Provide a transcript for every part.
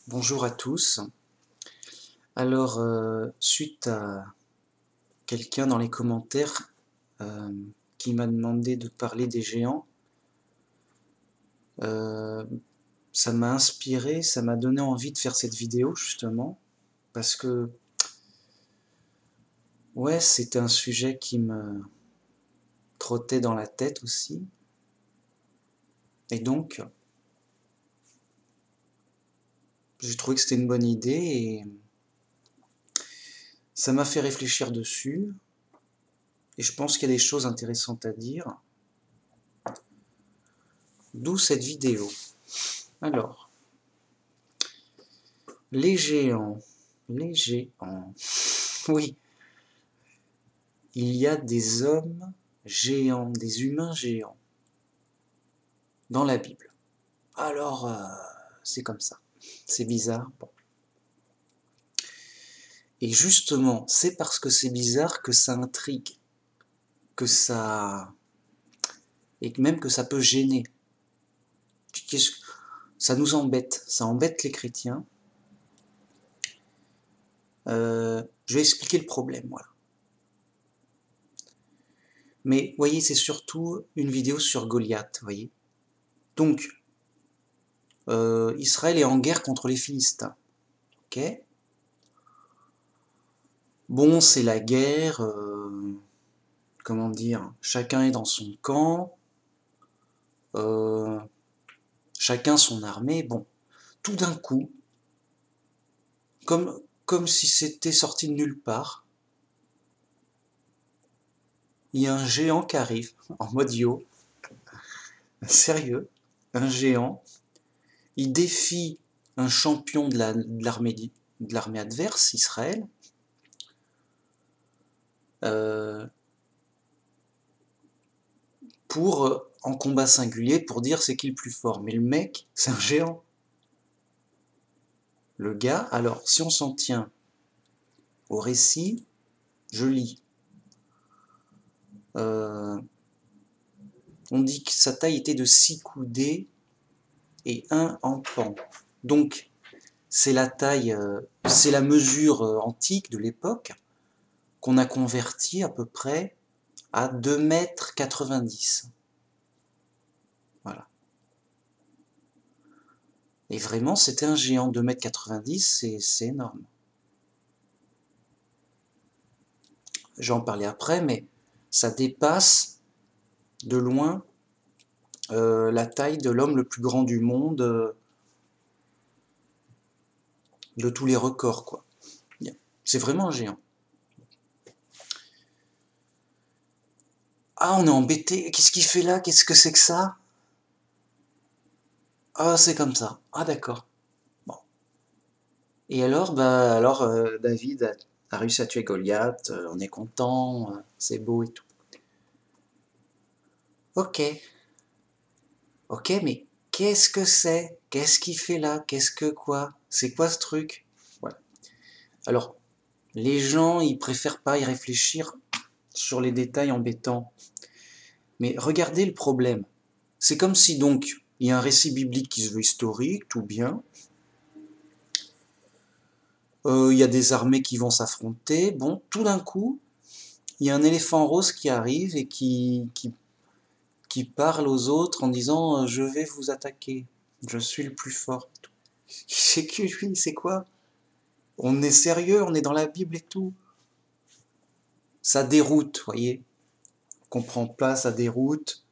Bonjour à tous. Alors, suite à quelqu'un dans les commentaires euh, qui m'a demandé de parler des géants, euh, ça m'a inspiré, ça m'a donné envie de faire cette vidéo justement, parce que, ouais, c'était un sujet qui me trottait dans la tête aussi. Et donc, j'ai trouvé que c'était une bonne idée et ça m'a fait réfléchir dessus. Et je pense qu'il y a des choses intéressantes à dire. D'où cette vidéo. Alors, les géants. Les géants. Oui, il y a des hommes géants, des humains géants dans la Bible. Alors, c'est comme ça. C'est bizarre. Bon. Et justement, c'est parce que c'est bizarre que ça intrigue, que ça... et même que ça peut gêner. Ça nous embête, ça embête les chrétiens. Je vais expliquer le problème, voilà. Mais vous voyez, c'est surtout une vidéo sur Goliath, vous voyez. Donc, Israël est en guerre contre les Philistins. Ok ? Bon, c'est la guerre, comment dire, chacun est dans son camp, euh, chacun son armée. Bon, tout d'un coup, comme si c'était sorti de nulle part, il y a un géant qui arrive, en mode yo, sérieux, un géant, il défie un champion de l'armée adverse, Israël, euh, en combat singulier, pour dire c'est qui le plus fort. Mais le mec, c'est un géant. Le gars, alors, si on s'en tient au récit, je lis. On dit que sa taille était de 6 coudées et 1 en pan. Donc, c'est la taille, c'est la mesure antique de l'époque qu'on a convertie à peu près à 2,90 m. Voilà. Et vraiment, c'était un géant. 2,90 m, c'est énorme. Je vais en parler après, mais ça dépasse de loin la taille de l'homme le plus grand du monde, de tous les records, quoi. C'est vraiment un géant. Ah, on est embêté. Qu'est-ce qu'il fait là? Qu'est-ce que c'est que ça? Ah, c'est comme ça. Ah, d'accord. Bon. Et alors, David a réussi à tuer Goliath. On est content. C'est beau et tout. Ok. Ok, mais qu'est-ce que c'est? Qu'est-ce qu'il fait là? Qu'est-ce que quoi? C'est quoi ce truc? Voilà. Alors, les gens, ils préfèrent pas y réfléchir sur les détails embêtants. Mais regardez le problème. C'est comme si donc, il y a un récit biblique qui se veut historique, tout bien. Il y a des armées qui vont s'affronter. Bon, tout d'un coup, il y a un éléphant rose qui arrive et qui parle aux autres en disant je vais vous attaquer, je suis le plus fort. C'est qui lui? C'est quoi? On est sérieux, on est dans la Bible et tout. Ça déroute, vous voyez. On comprend pas, ça déroute.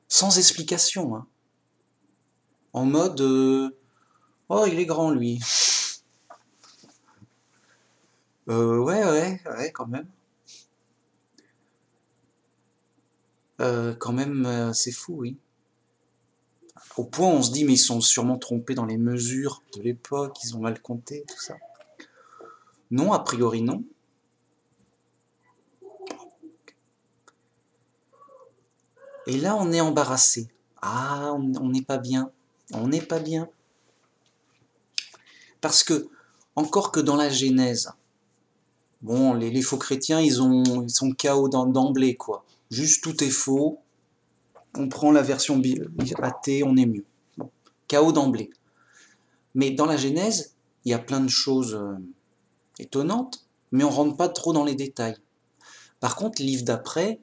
Sans explication, hein. En mode oh, il est grand lui. Ouais, quand même. Quand même, c'est fou, oui. Au point où on se dit, mais ils sont sûrement trompés dans les mesures de l'époque, ils ont mal compté, tout ça. Non, a priori non. Et là, on est embarrassé. Ah, on n'est pas bien. On n'est pas bien. Parce que, encore que dans la Genèse, bon, les faux chrétiens, ils sont KO d'emblée, quoi. Juste tout est faux. On prend la version athée, on est mieux. Bon, KO d'emblée. Mais dans la Genèse, il y a plein de choses étonnantes, mais on ne rentre pas trop dans les détails. Par contre, le livre d'après,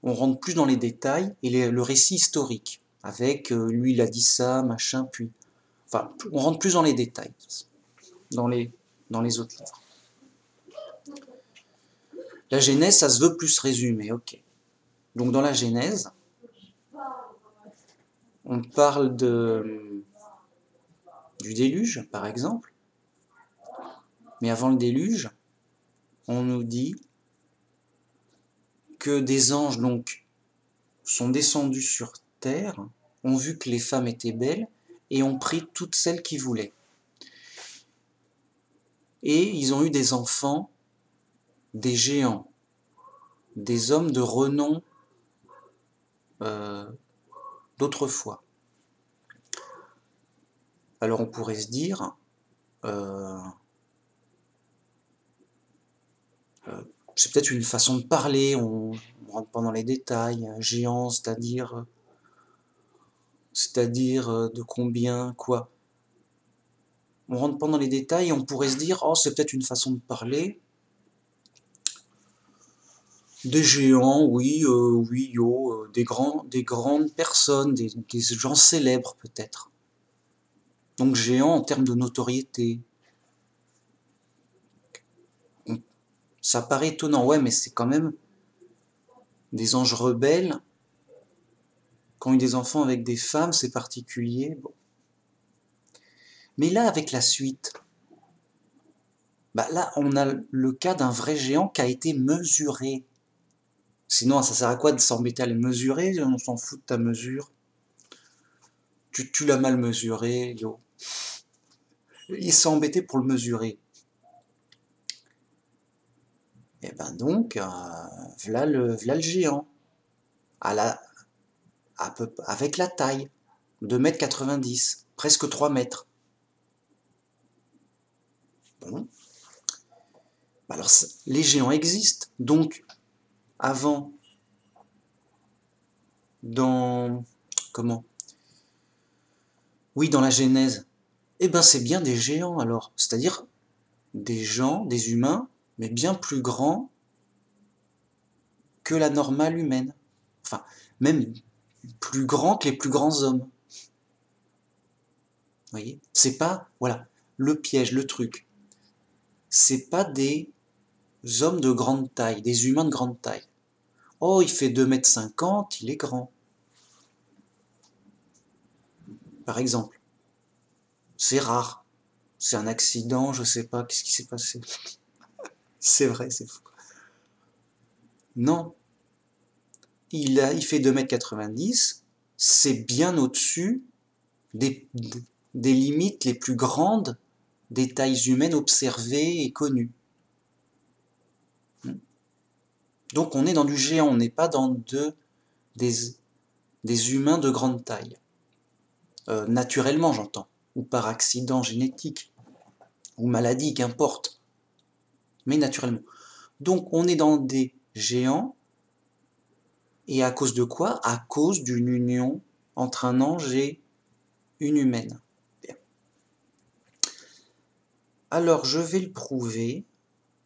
on rentre plus dans les détails et le récit historique, avec lui il a dit ça, machin, puis... Enfin, on rentre plus dans les détails, dans les autres livres. La Genèse, ça se veut plus résumé, ok. Donc dans la Genèse, on parle du déluge, par exemple. Mais avant le déluge, on nous dit que des anges donc sont descendus sur terre, ont vu que les femmes étaient belles et ont pris toutes celles qu'ils voulaient. Et ils ont eu des enfants, des géants, des hommes de renom d'autrefois. Alors on pourrait se dire, c'est peut-être une façon de parler, on ne rentre pas dans les détails, géant, c'est-à-dire de combien, quoi. On rentre pas dans les détails, on pourrait se dire, oh c'est peut-être une façon de parler. Des géants, oui, oui, des grandes personnes, des gens célèbres peut-être. Donc géants en termes de notoriété. Ça paraît étonnant, ouais, mais c'est quand même des anges rebelles qui ont eu des enfants avec des femmes, c'est particulier. Bon. Mais là, avec la suite, bah là, on a le cas d'un vrai géant qui a été mesuré. Sinon, ça sert à quoi de s'embêter à le mesurer? On s'en fout de ta mesure. Tu l'as mal mesuré, yo. Il s'est embêté pour le mesurer. Et ben donc, v'là le géant, avec la taille, 2,90 m, presque 3 mètres. Bon. Alors, les géants existent, donc, avant, dans... Comment? Oui, dans la Genèse. Eh ben c'est bien des géants alors, c'est-à-dire des gens, des humains, mais bien plus grands que la normale humaine. Enfin, même plus grands que les plus grands hommes. Vous voyez? C'est pas, voilà, le piège, le truc. C'est pas des hommes de grande taille, des humains de grande taille. Oh, il fait 2,50 m, il est grand. Par exemple. C'est rare. C'est un accident, je sais pas, qu'est-ce qui s'est passé? C'est vrai, c'est fou. Non. Il fait 2,90 m, c'est bien au-dessus des limites les plus grandes des tailles humaines observées et connues. Donc on est dans du géant, on n'est pas dans des humains de grande taille. Naturellement, j'entends, ou par accident génétique, ou maladie, qu'importe, mais naturellement. Donc on est dans des géants, et à cause de quoi? À cause d'une union entre un ange et une humaine. Bien. Alors je vais le prouver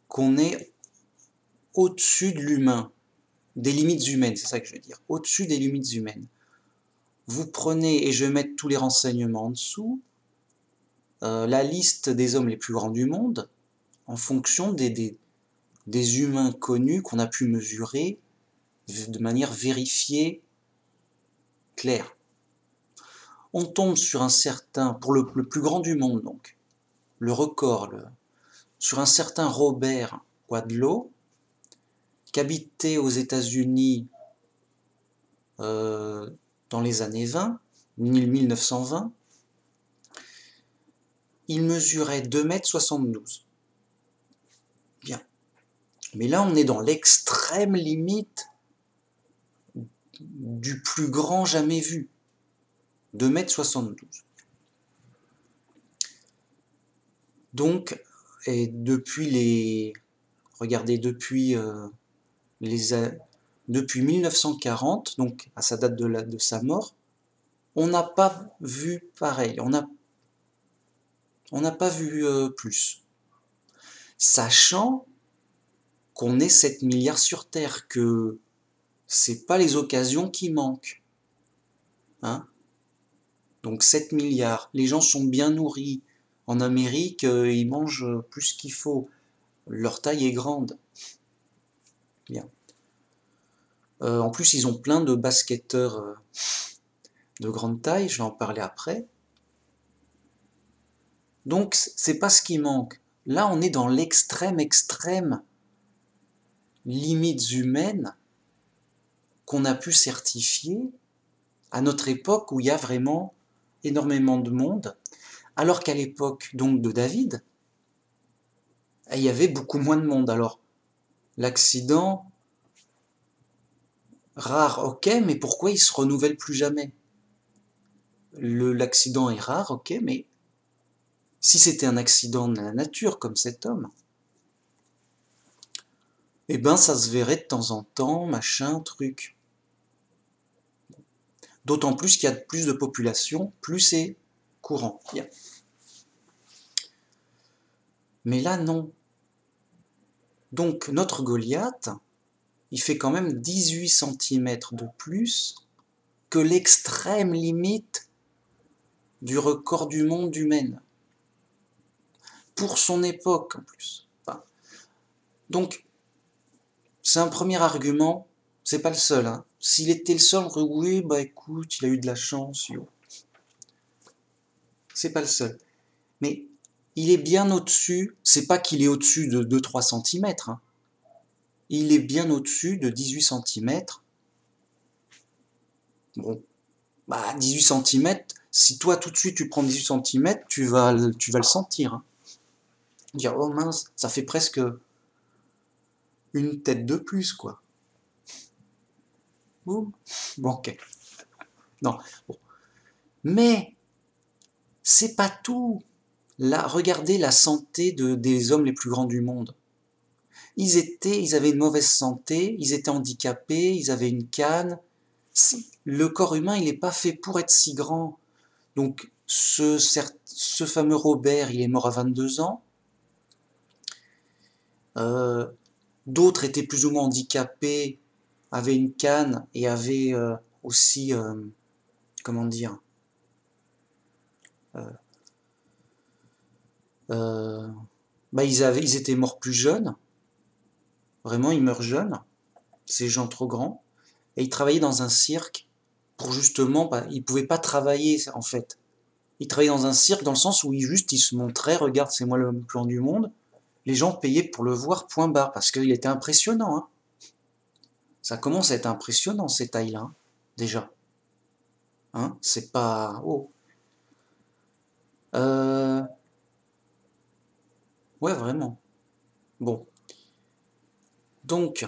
qu'on est au-dessus de l'humain, des limites humaines, c'est ça que je veux dire, au-dessus des limites humaines. Vous prenez, et je vais mettre tous les renseignements en dessous, la liste des hommes les plus grands du monde, en fonction des humains connus qu'on a pu mesurer de manière vérifiée, claire. On tombe sur un certain, pour le plus grand du monde donc, le record, sur un certain Robert Wadlow, qui habitait aux États-Unis dans les années 20, 1920, il mesurait 2,72 m. Bien. Mais là, on est dans l'extrême limite du plus grand jamais vu. 2,72 m. Donc, et depuis regardez, depuis 1940, donc à sa date de sa mort, on n'a pas vu pareil. On n'a pas vu plus. Sachant qu'on est 7 milliards sur Terre, que c'est pas les occasions qui manquent. Hein? Donc 7 milliards. Les gens sont bien nourris. En Amérique, ils mangent plus qu'il faut. Leur taille est grande. Bien. En plus, ils ont plein de basketteurs de grande taille. Je vais en parler après. Donc, c'est pas ce qui manque. Là, on est dans l'extrême limites humaines qu'on a pu certifier à notre époque où il y a vraiment énormément de monde, alors qu'à l'époque donc de David, il y avait beaucoup moins de monde. Alors, l'accident, rare, ok, mais pourquoi il se renouvelle plus jamais? L'accident est rare, ok, mais si c'était un accident de la nature comme cet homme, eh ben ça se verrait de temps en temps, machin, truc. D'autant plus qu'il y a plus de population, plus c'est courant. Bien. Mais là, non. Donc, notre Goliath, il fait quand même 18 cm de plus que l'extrême limite du record du monde humain. Pour son époque, en plus. Enfin, donc, c'est un premier argument, c'est pas le seul. Hein. S'il était le seul, on dirait, oui, bah écoute, il a eu de la chance, yo. C'est pas le seul. Mais il est bien au-dessus, c'est pas qu'il est au-dessus de 2-3 cm, hein. Il est bien au-dessus de 18 cm. Bon, bah 18 cm, si toi tout de suite tu prends 18 cm, tu vas le sentir. Hein. Dire, oh mince, ça fait presque une tête de plus, quoi. Bon, ok. Non, bon. Mais, c'est pas tout. Là, regardez la santé des hommes les plus grands du monde. Ils avaient une mauvaise santé, ils étaient handicapés, ils avaient une canne. Le corps humain, il n'est pas fait pour être si grand. Donc, ce fameux Robert, il est mort à 22 ans. D'autres étaient plus ou moins handicapés, avaient une canne et avaient aussi, comment dire, bah ils étaient morts plus jeunes. Vraiment, ils meurent jeunes. Ces gens trop grands. Et ils travaillaient dans un cirque pour justement, bah, ils pouvaient pas travailler en fait. Ils travaillaient dans un cirque dans le sens où ils se montraient, regarde, c'est moi le plan du monde. Les gens payaient pour le voir, point barre, parce qu'il était impressionnant. Hein. Ça commence à être impressionnant ces tailles-là, hein, déjà. Hein, c'est pas... Oh. Ouais, vraiment. Bon. Donc,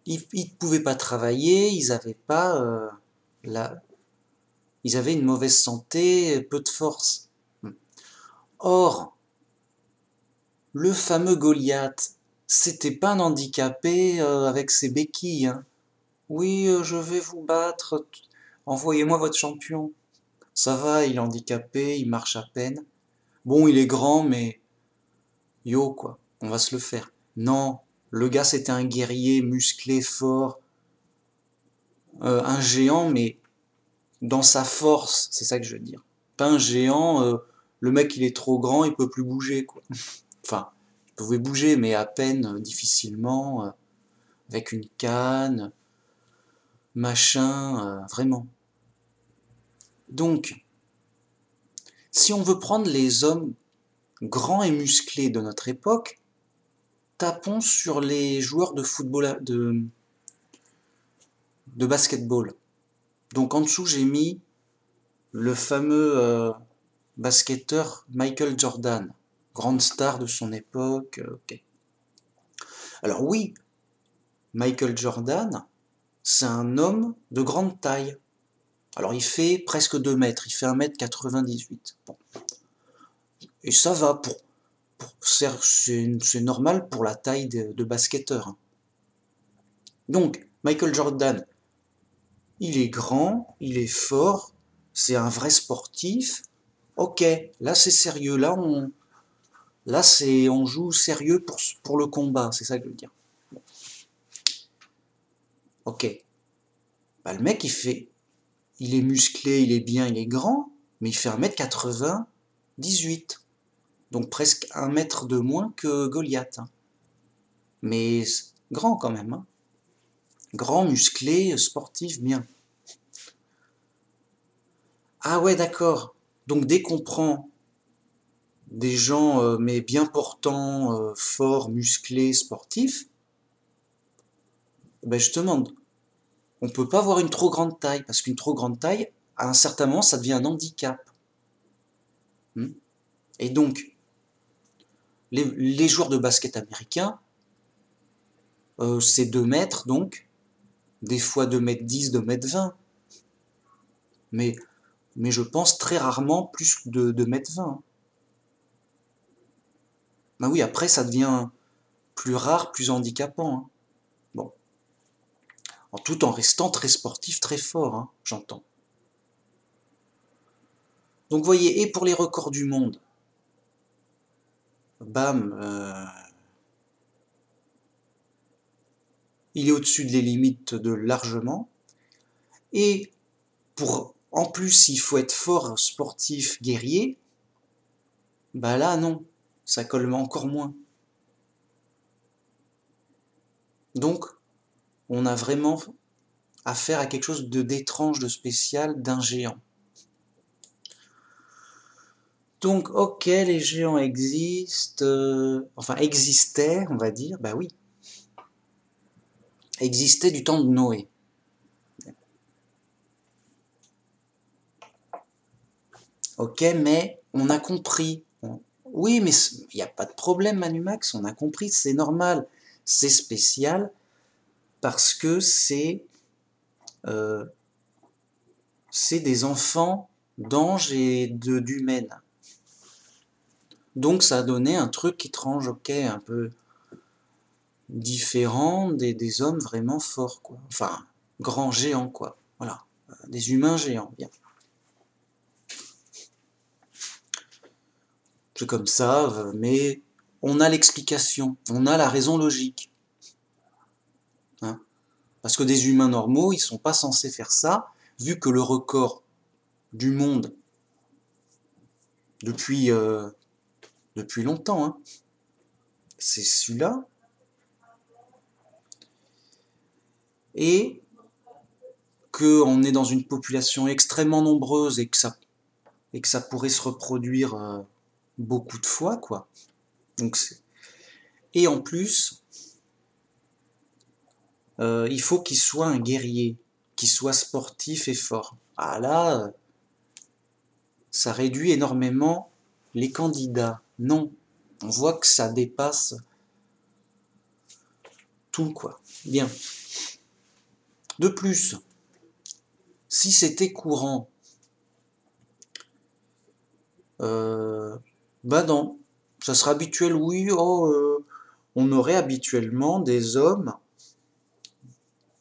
ils ne pouvaient pas travailler, ils avaient pas ils avaient une mauvaise santé, peu de force. Or, le fameux Goliath, c'était pas un handicapé avec ses béquilles. Hein. Oui, je vais vous battre, envoyez-moi votre champion. Ça va, il est handicapé, il marche à peine. Bon, il est grand, mais yo, quoi, on va se le faire. Non, le gars, c'était un guerrier musclé, fort, un géant, mais dans sa force, c'est ça que je veux dire. Pas un géant, le mec, il est trop grand, il peut plus bouger, quoi. Enfin, il pouvait bouger, mais à peine, difficilement, avec une canne, machin, vraiment. Donc, si on veut prendre les hommes grands et musclés de notre époque, tapons sur les joueurs de football, de basketball. Donc en dessous, j'ai mis le fameux basketteur Michael Jordan, grande star de son époque. Okay. Alors oui, Michael Jordan, c'est un homme de grande taille. Alors il fait presque 2 mètres, il fait 1m98. Bon. Et ça va, c'est normal pour la taille de basketteur. Donc, Michael Jordan, il est grand, il est fort, c'est un vrai sportif, Ok, là c'est sérieux, on joue sérieux pour le combat, c'est ça que je veux dire. Ok, bah, le mec il est musclé, il est bien, il est grand, mais il fait 1m98, donc presque 1 mètre de moins que Goliath, hein. Mais grand quand même, hein. Grand, musclé, sportif, bien. Ah ouais, d'accord. Donc dès qu'on prend des gens mais bien portants, forts, musclés, sportifs, ben justement, on peut pas avoir une trop grande taille, parce qu'une trop grande taille, à un certain moment, ça devient un handicap. Hmm. Et donc, les joueurs de basket américains, c'est 2 mètres, donc, des fois 2m10, 2m20. Mais, mais je pense très rarement plus de 2m20. Ben oui, après, ça devient plus rare, plus handicapant, hein. Bon, tout en restant très sportif, très fort, hein, j'entends. Donc vous voyez, et pour les records du monde, bam, il est au-dessus des limites de largement. Et en plus, il faut être fort, sportif, guerrier, bah là non, ça colle encore moins. Donc, on a vraiment affaire à quelque chose d'étrange, de spécial, d'un géant. Donc, ok, les géants existent, enfin existaient, on va dire, bah oui, existaient du temps de Noé. Ok, mais on a compris. Oui, mais il n'y a pas de problème, Manumax, on a compris, c'est normal, c'est spécial, parce que euh, c'est des enfants d'anges et d'humaines. Donc ça a donné un truc étrange, ok, un peu différent des hommes vraiment forts, quoi. Enfin, grands géants, quoi. Voilà, des humains géants, bien. C'est comme ça, mais on a l'explication, on a la raison logique, hein. Parce que des humains normaux, ils sont pas censés faire ça, vu que le record du monde depuis, depuis longtemps, hein, c'est celui-là. Et qu'on est dans une population extrêmement nombreuse et que ça pourrait se reproduire beaucoup de fois, quoi. Donc, et en plus, il faut qu'il soit un guerrier, qu'il soit sportif et fort. Ah là, ça réduit énormément les candidats. Non, on voit que ça dépasse tout, quoi. Bien. De plus, si c'était courant, bah non, ça serait habituel, oui, oh, on aurait habituellement des hommes,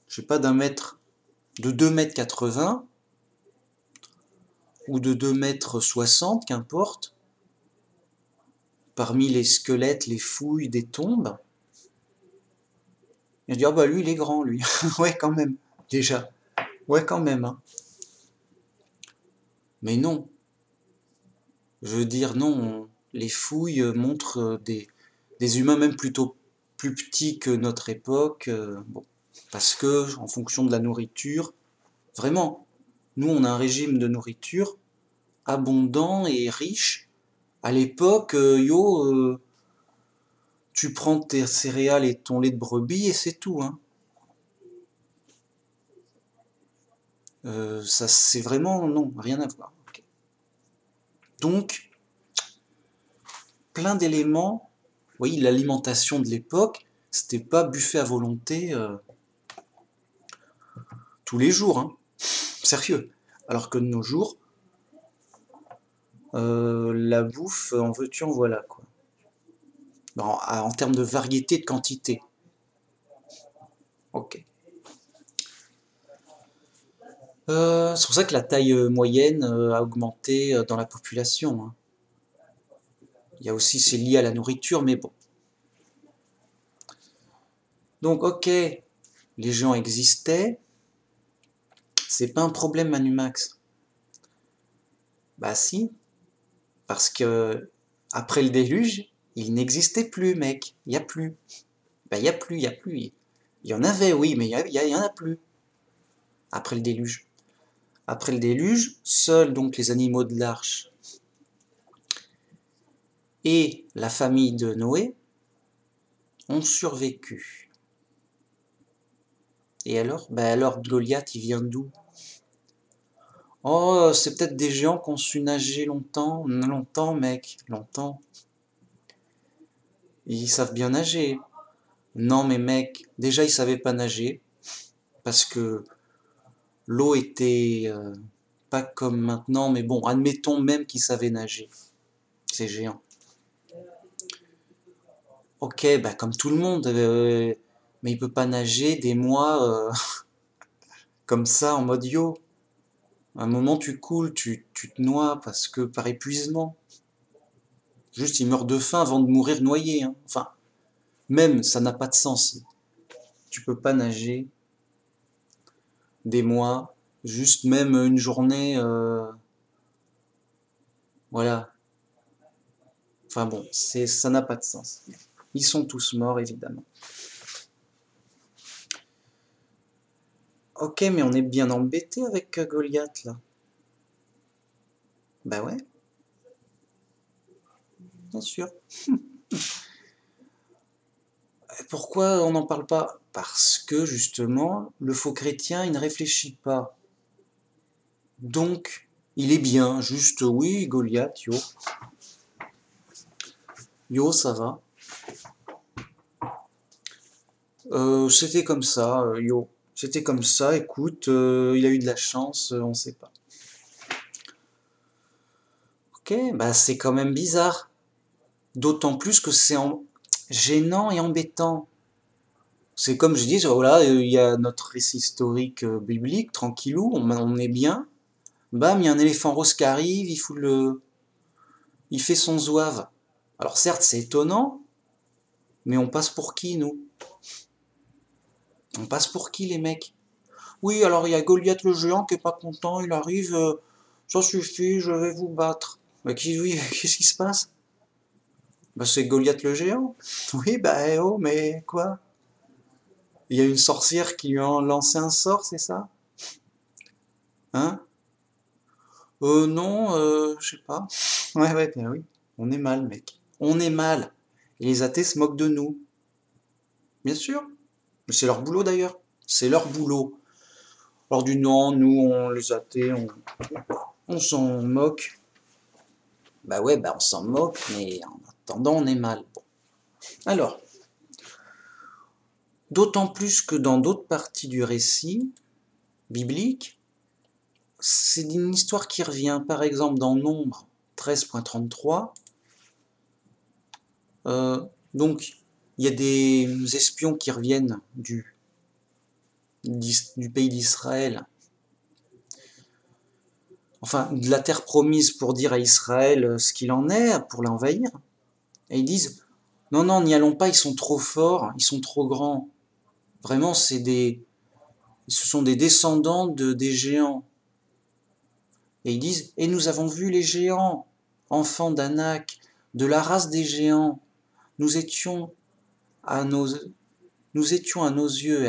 je sais pas, de 2 m 80 ou de 2 m 60, qu'importe, parmi les squelettes, les fouilles des tombes. Et on dit, ah bah lui, il est grand, lui. Ouais, quand même, déjà. Ouais, quand même, hein. Mais non, je veux dire, non, les fouilles montrent des humains même plutôt plus petits que notre époque, bon, parce que, en fonction de la nourriture, vraiment, nous, on a un régime de nourriture abondant et riche. À l'époque, tu prends tes céréales et ton lait de brebis et c'est tout, hein. Ça, c'est vraiment, non, rien à voir. Okay. Donc, plein d'éléments. Oui, l'alimentation de l'époque, c'était pas buffet à volonté tous les jours, hein. Sérieux. Alors que de nos jours, la bouffe, en veux-tu, en voilà, quoi. En termes de variété, de quantité. Ok. C'est pour ça que la taille moyenne a augmenté dans la population, hein. Il y a aussi, c'est lié à la nourriture, mais bon. Donc, ok, les géants existaient, c'est pas un problème, Manumax. Bah si, parce que après le déluge, il n'existait plus, mec. Il n'y a plus. Bah, il n'y a plus, il n'y a plus. Il y en avait, oui, mais il y en a plus. Après le déluge. Après le déluge, seuls donc les animaux de l'arche et la famille de Noé ont survécu. Et alors? Bah alors, Goliath, il vient d'où? Oh, c'est peut-être des géants qui ont su nager longtemps. Longtemps, mec, longtemps. Ils savent bien nager. Non, mais mec, déjà, ils savaient pas nager. Parce que l'eau était pas comme maintenant. Mais bon, admettons même qu'ils savaient nager, ces géants. Ok, bah comme tout le monde. Mais il peut pas nager des mois comme ça, en mode yo. À un moment, tu coules, tu te noies parce que par épuisement. Juste, il meurt de faim avant de mourir noyé, hein. Enfin, même, ça n'a pas de sens. Tu peux pas nager des mois, juste même une journée, voilà. Enfin bon, ça n'a pas de sens. Ils sont tous morts, évidemment. Ok, mais on est bien embêté avec Goliath, là. Bah ouais, bien sûr. Pourquoi on n'en parle pas? Parce que, justement, le faux chrétien, il ne réfléchit pas. Donc, il est bien, juste, oui, Goliath, yo. Yo, ça va. C'était comme ça, yo. C'était comme ça, écoute, il a eu de la chance, on sait pas. Ok, bah c'est quand même bizarre. D'autant plus que c'est gênant et embêtant. C'est comme je dis, voilà, il y a notre récit historique biblique, tranquillou, on est bien. Bam, il y a un éléphant rose qui arrive, il fait son zouave. Alors certes, c'est étonnant, mais on passe pour qui, nous? On passe pour qui, les mecs? Oui, alors il y a Goliath le géant qui est pas content, il arrive, ça suffit, je vais vous battre. Mais oui, qu'est-ce qui se passe? Bah c'est Goliath le géant. Oui, bah oh, mais quoi? Il y a une sorcière qui lui a lancé un sort, c'est ça? Hein? Non, je sais pas. Ouais, ouais, ben oui. On est mal, mec. On est mal. Et les athées se moquent de nous. Bien sûr. Mais c'est leur boulot d'ailleurs. C'est leur boulot. Alors du non, nous, les athées, on s'en moque. Bah ouais, bah on s'en moque, mais en attendant, on est mal. Bon. Alors, d'autant plus que dans d'autres parties du récit biblique, c'est une histoire qui revient. Par exemple, dans Nombre 13.33, donc il y a des espions qui reviennent du pays d'Israël, enfin de la terre promise pour dire à Israël ce qu'il en est, pour l'envahir. Et ils disent, non, non, n'y allons pas, ils sont trop forts, ils sont trop grands. Vraiment, ce sont des descendants des géants. Et ils disent, et nous avons vu les géants, enfants d'Anak, de la race des géants. Nous étions à nos, nous étions à nos yeux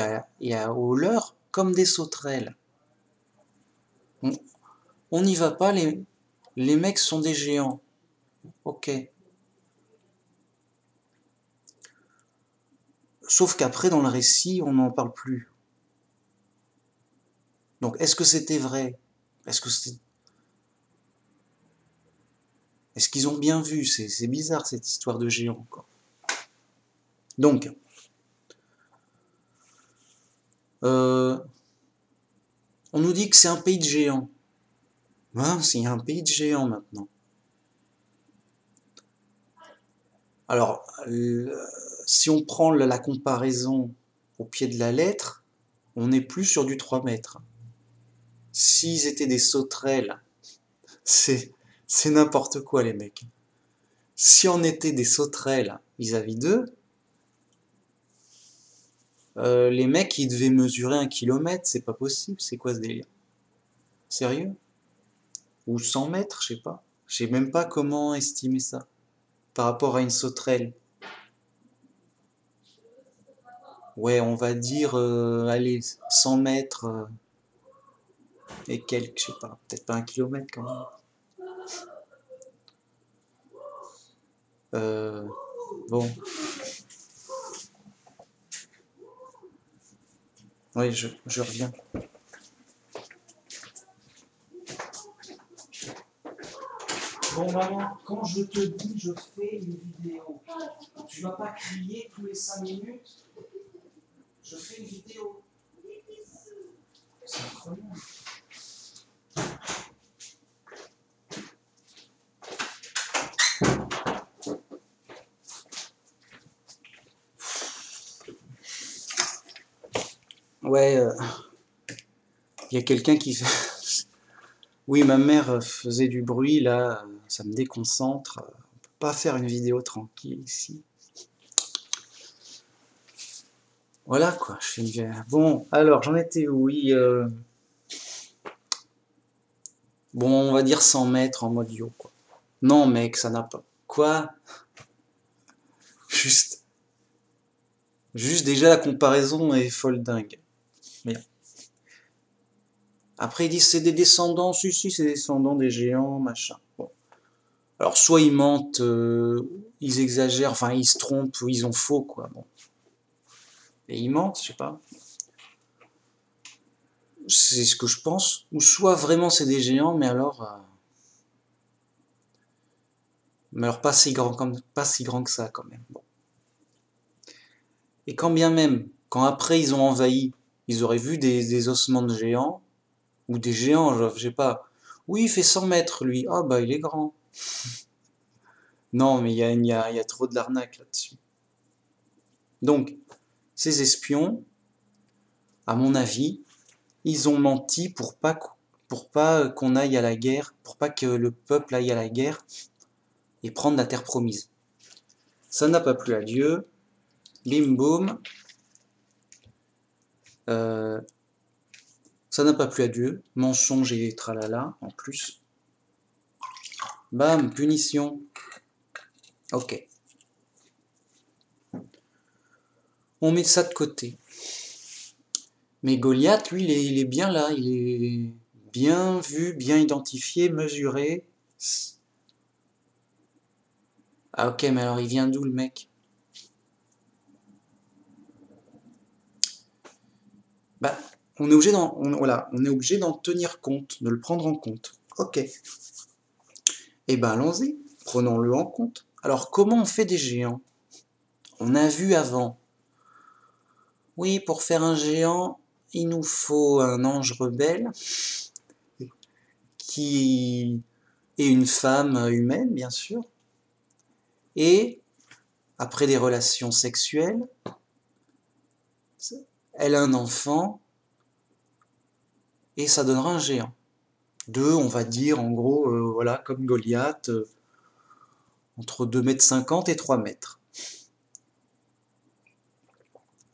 aux leurs comme des sauterelles. On n'y va pas, les mecs sont des géants. Ok. Sauf qu'après, dans le récit, on n'en parle plus. Donc, est-ce que c'était vrai? Est-ce que c'est... Est-ce qu'ils ont bien vu? C'est bizarre cette histoire de géants, quoi. Donc, on nous dit que c'est un pays de géants. Hein, c'est un pays de géants maintenant. Alors, si on prend la comparaison au pied de la lettre, on n'est plus sur du 3 mètres. S'ils étaient des sauterelles, c'est n'importe quoi les mecs. Si on était des sauterelles vis-à-vis d'eux, les mecs ils devaient mesurer 1 kilomètre, c'est pas possible, c'est quoi ce délire? Sérieux? Ou 100 mètres, je sais pas. Je sais même pas comment estimer ça par rapport à une sauterelle. Ouais, on va dire, allez, 100 mètres et quelques, je sais pas, peut-être pas 1 kilomètre quand même. Bon, oui, je reviens. Bon maman, quand je te dis je fais une vidéo, tu vas pas crier tous les 5 minutes, je fais une vidéo. C'est incroyable. Ouais, il y a quelqu'un qui fait... Oui, ma mère faisait du bruit, là, ça me déconcentre. On peut pas faire une vidéo tranquille ici. Voilà quoi, je fais une... Bon, alors, j'en étais où? Oui, bon, on va dire 100 mètres en mode yo, quoi. Non, mec, ça n'a pas... Quoi? Juste... Juste déjà, la comparaison est folle dingue. Mais... Après, ils disent c'est des descendants, si, c'est des descendants des géants, machin. Bon. Alors, soit ils mentent, ils exagèrent, enfin, ils se trompent, ou ils ont faux, quoi. Bon. Et ils mentent, je sais pas. C'est ce que je pense. Ou soit vraiment c'est des géants, mais alors... pas si grand, pas si grand que ça, quand même. Bon. Et quand bien même, quand après ils ont envahi, ils auraient vu des ossements de géants, ou des géants, je sais pas. Oui, il fait 100 mètres, lui. Ah, bah, il est grand. Non, mais il y a trop de l'arnaque là-dessus. Donc, ces espions, à mon avis, ils ont menti pour pas qu'on aille à la guerre, pour pas que le peuple aille à la guerre et prendre la terre promise. Ça n'a pas plu à Dieu. Bim boum. Ça n'a pas plu à Dieu. Mensonge et tralala en plus. Bam, punition. Ok. On met ça de côté. Mais Goliath, lui, il est bien là. Il est bien vu, bien identifié, mesuré. Ah ok, mais alors il vient d'où le mec? Bah, on est obligé voilà, on est obligé d'en tenir compte, de le prendre en compte. Ok. Eh ben allons-y, prenons-le en compte. Alors comment on fait des géants? On a vu avant. Oui, pour faire un géant, il nous faut un ange rebelle qui est une femme humaine, bien sûr, et après des relations sexuelles, elle a un enfant et ça donnera un géant. Deux, on va dire en gros, voilà, comme Goliath, entre 2,50 m et 3 mètres.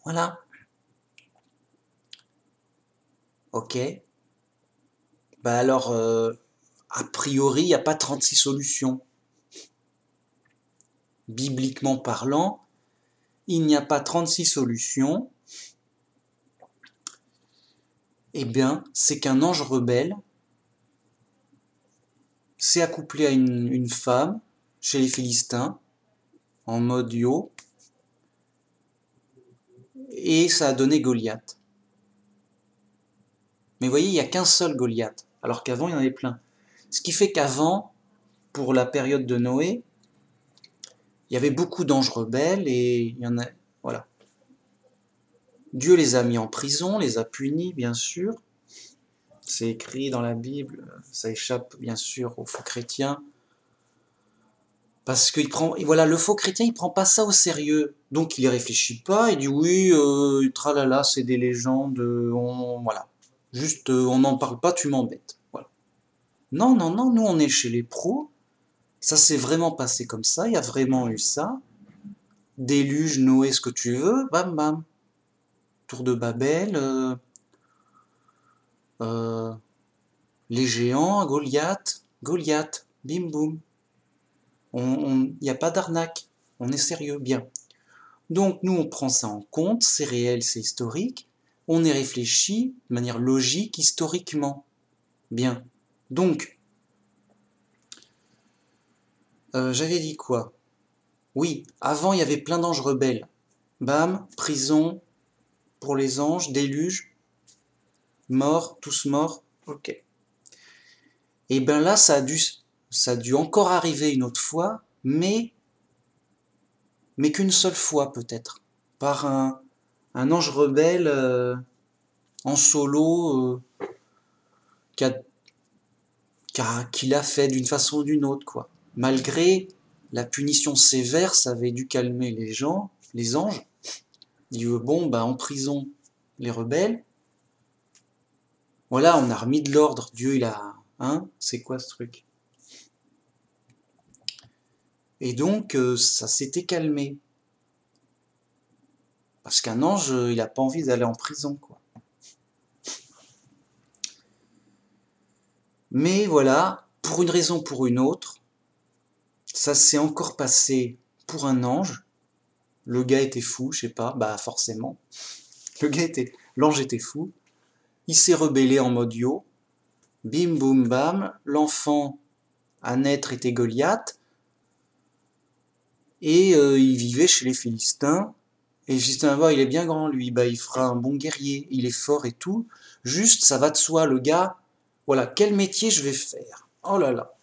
Voilà. Ok. Bah alors, a priori, il n'y a pas 36 solutions. Bibliquement parlant, il n'y a pas 36 solutions. Eh bien, c'est qu'un ange rebelle s'est accouplé à une femme chez les Philistins, en mode yo, et ça a donné Goliath. Mais vous voyez, il n'y a qu'un seul Goliath, alors qu'avant, il y en avait plein. Ce qui fait qu'avant, pour la période de Noé, il y avait beaucoup d'anges rebelles et il y en a... Voilà. Dieu les a mis en prison, les a punis, bien sûr. C'est écrit dans la Bible, ça échappe bien sûr aux faux chrétiens. Parce que voilà, le faux chrétien, il prend pas ça au sérieux. Donc il y réfléchit pas, il dit oui, tralala, c'est des légendes, voilà. Juste, on n'en parle pas, tu m'embêtes. Voilà. Non, non, non, nous on est chez les pros. Ça s'est vraiment passé comme ça, il y a vraiment eu ça. Déluge, Noé, ce que tu veux, bam bam. Tour de Babel, euh, les géants, Goliath, Goliath, bim boum. Il n'y a pas d'arnaque, on est sérieux, bien. Donc nous on prend ça en compte, c'est réel, c'est historique. On est réfléchi de manière logique, historiquement. Bien. Donc, j'avais dit quoi? Oui, avant il y avait plein d'anges rebelles. Bam, prison pour les anges, déluge, morts, tous morts. Ok. Et ben là, ça a dû encore arriver une autre fois, mais qu'une seule fois peut-être, par un ange rebelle en solo qui a, qui l'a fait d'une façon ou d'une autre, quoi. Malgré la punition sévère, ça avait dû calmer les gens, les anges. Ils disent bon, ben en prison les rebelles. Voilà, on a remis de l'ordre. Dieu, il a, hein, c'est quoi ce truc? Et donc, ça s'était calmé. Parce qu'un ange, il n'a pas envie d'aller en prison, quoi. Mais voilà, pour une raison ou pour une autre, ça s'est encore passé pour un ange. Le gars était fou, je sais pas, bah forcément. L'ange était fou. Il s'est rebellé en mode yo. Bim boum bam, l'enfant à naître était Goliath. Et il vivait chez les Philistins. Et les Philistins, bah, il est bien grand lui, bah il fera un bon guerrier, il est fort et tout. Juste, ça va de soi, le gars. Voilà, quel métier je vais faire? Oh là là.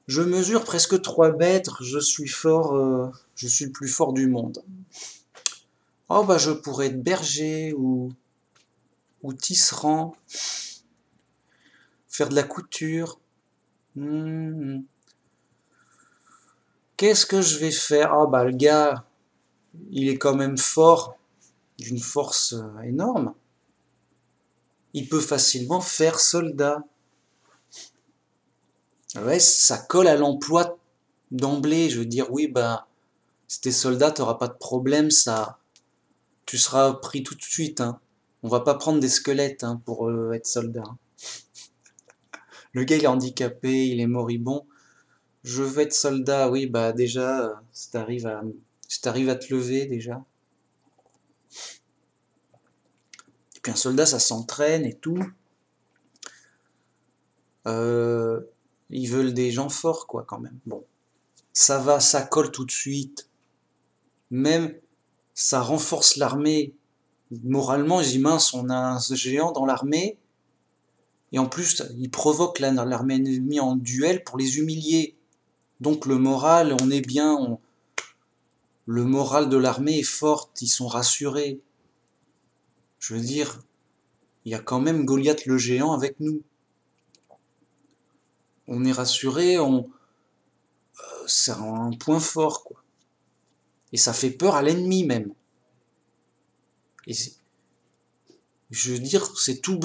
Je mesure presque 3 mètres, je suis fort, je suis le plus fort du monde. Oh bah je pourrais être berger ou tisserand, faire de la couture. Qu'est-ce que je vais faire? Oh bah le gars, il est quand même fort, d'une force énorme. Il peut facilement faire soldat. Ouais, ça colle à l'emploi d'emblée. Je veux dire, oui, bah, si t'es soldat, t'auras pas de problème, ça, tu seras pris tout de suite, hein. On va pas prendre des squelettes hein, pour être soldat. Hein. Le gars il est handicapé, il est moribond. Je veux être soldat, oui, bah déjà, si t'arrives à te lever déjà. Et puis un soldat ça s'entraîne et tout. Euh, Ils veulent des gens forts quoi quand même. Bon, ça va, ça colle tout de suite. Même ça renforce l'armée. Moralement, ils disent mince, on a un géant dans l'armée. Et en plus, il provoque l'armée ennemie en duel pour les humilier. Donc le moral, on est bien, le moral de l'armée est fort, ils sont rassurés. Je veux dire, il y a quand même Goliath le géant avec nous. On est rassurés, c'est un point fort, quoi. Et ça fait peur à l'ennemi même. Et je veux dire, c'est tout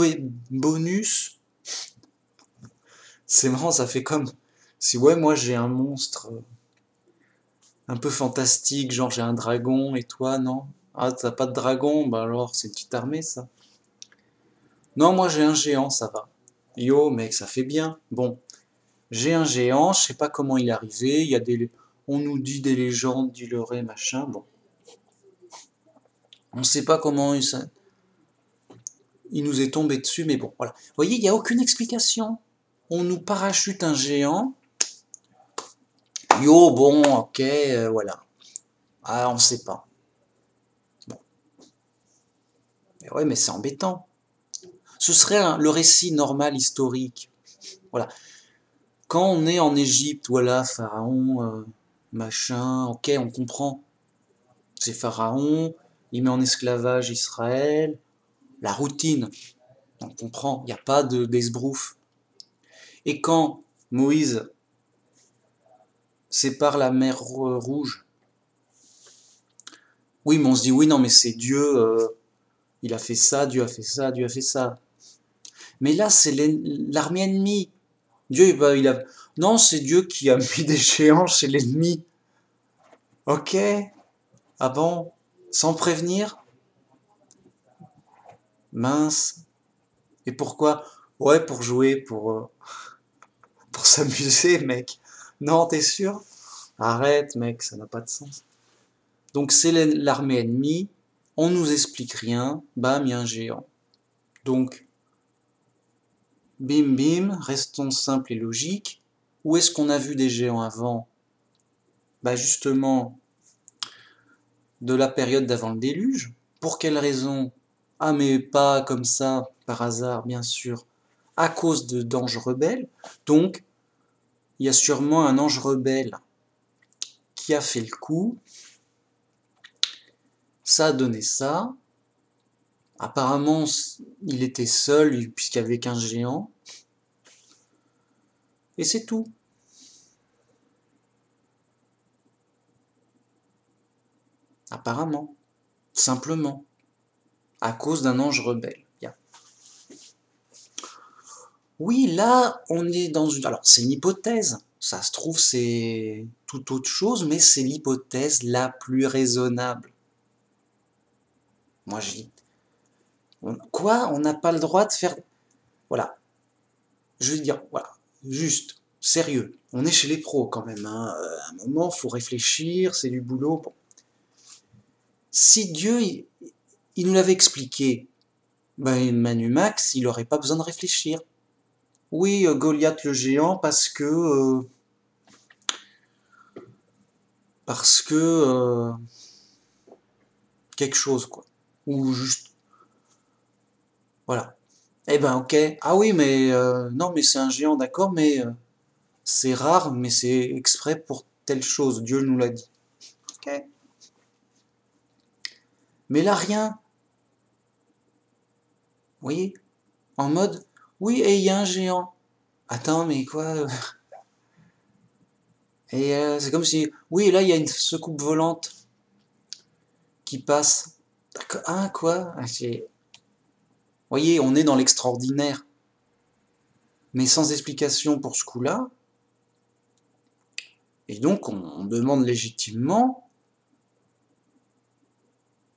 bonus. C'est marrant, ça fait comme si ouais, moi j'ai un monstre un peu fantastique, genre j'ai un dragon et toi non? Ah, t'as pas de dragon? Bah alors, c'est une petite armée ça. Non, moi j'ai un géant, ça va. Yo, mec, ça fait bien. Bon, j'ai un géant, je sais pas comment il est arrivé, on nous dit des légendes, du loré, machin, bon. On sait pas comment il nous est tombé dessus, mais bon, voilà. Vous voyez, il n'y a aucune explication. On nous parachute un géant. Yo, bon, ok, voilà. Ah, on sait pas. Bon. Mais ouais, mais c'est embêtant. Ce serait le récit normal, historique. Voilà. Quand on est en Égypte, voilà, Pharaon, machin, ok, on comprend. C'est Pharaon, il met en esclavage Israël, la routine, on comprend, il n'y a pas d'esbrouf. Et quand Moïse sépare la mer Rouge, oui, mais on se dit, oui, non, mais c'est Dieu, Il a fait ça, Dieu a fait ça, Dieu a fait ça. Mais là, c'est l'armée ennemie. Dieu, il a... Non, c'est Dieu qui a mis des géants chez l'ennemi. Ok. Ah bon? Sans prévenir? Mince. Et pourquoi? Ouais, pour jouer, pour s'amuser, mec. Non, t'es sûr? Arrête, mec, ça n'a pas de sens. Donc c'est l'armée ennemie, on nous explique rien, bam, il y a un géant. Donc, bim bim, restons simples et logiques. Où est-ce qu'on a vu des géants avant? Bah justement, de la période d'avant le déluge. Pour quelle raison? Ah mais pas comme ça, par hasard, bien sûr. À cause d'anges rebelles. Donc, il y a sûrement un ange rebelle qui a fait le coup. Ça a donné ça. Apparemment, il était seul puisqu'il n'y avait qu'un géant. Et c'est tout. Apparemment. Simplement. À cause d'un ange rebelle. Yeah. Oui, là, on est dans une... Alors, c'est une hypothèse. Ça se trouve, c'est tout autre chose, mais c'est l'hypothèse la plus raisonnable. Moi, je dis... Quoi? On n'a pas le droit de faire... Voilà. Je veux dire, voilà. Juste. Sérieux. On est chez les pros, quand même. Hein. À un moment, faut réfléchir, c'est du boulot. Bon. Si Dieu, il nous l'avait expliqué, ben, Manu Max, il n'aurait pas besoin de réfléchir. Oui, Goliath le géant, parce que quelque chose, quoi. Ou juste, voilà. Eh ben, ok. Ah oui, mais non, mais c'est un géant, d'accord, mais c'est rare, mais c'est exprès pour telle chose. Dieu nous l'a dit. Ok. Mais là, rien. Vous voyez? En mode, oui, et il y a un géant. Attends, mais quoi? Et c'est comme si, oui, là, il y a une secoupe volante qui passe. D'accord. Ah, quoi? Ah, vous voyez, on est dans l'extraordinaire. Mais sans explication pour ce coup-là. Et donc, on demande légitimement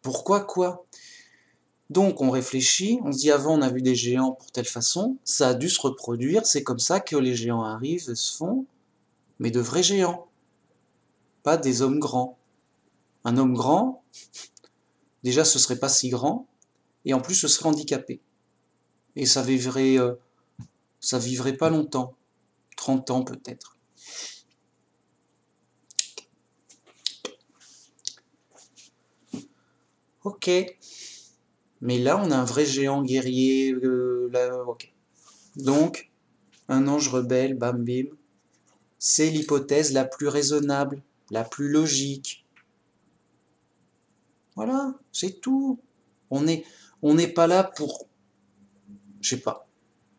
pourquoi quoi. Donc, on réfléchit, on se dit avant, on a vu des géants pour telle façon, ça a dû se reproduire, c'est comme ça que les géants arrivent et se font, mais de vrais géants, pas des hommes grands. Un homme grand, déjà, ce serait pas si grand, et en plus, ce serait handicapé. Et ça vivrait pas longtemps, 30 ans peut-être. Ok. Mais là, on a un vrai géant guerrier. Là, ok. Donc, un ange rebelle, bam bim. C'est l'hypothèse la plus raisonnable, la plus logique. Voilà, c'est tout. On n'est on n'est pas là pour, je sais pas,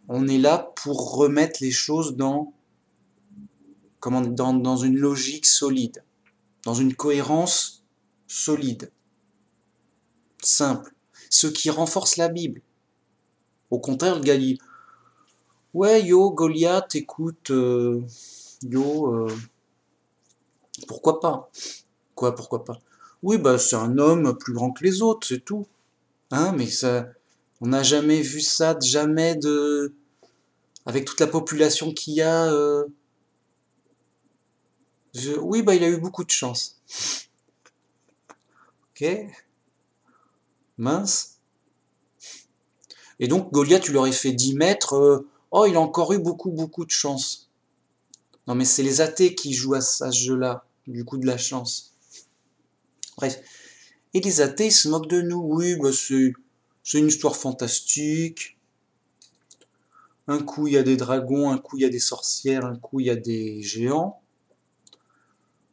on est là pour remettre les choses dans une logique solide, dans une cohérence solide, simple. Ce qui renforce la Bible. Au contraire, le gars dit, ouais, yo, Goliath, écoute, pourquoi pas? Quoi, pourquoi pas? Oui, bah c'est un homme plus grand que les autres, c'est tout. Hein, mais ça, on n'a jamais vu ça, jamais de, avec toute la population qu'il y a. Oui, bah il a eu beaucoup de chance. Ok, mince. Et donc Goliath, tu lui aurais fait 10 mètres. Oh, il a encore eu beaucoup de chance. Non, mais c'est les athées qui jouent à ce jeu-là, du coup de la chance. Bref. Et les athées, ils se moquent de nous. Oui, bah c'est une histoire fantastique. Un coup, il y a des dragons, un coup, il y a des sorcières, un coup, il y a des géants.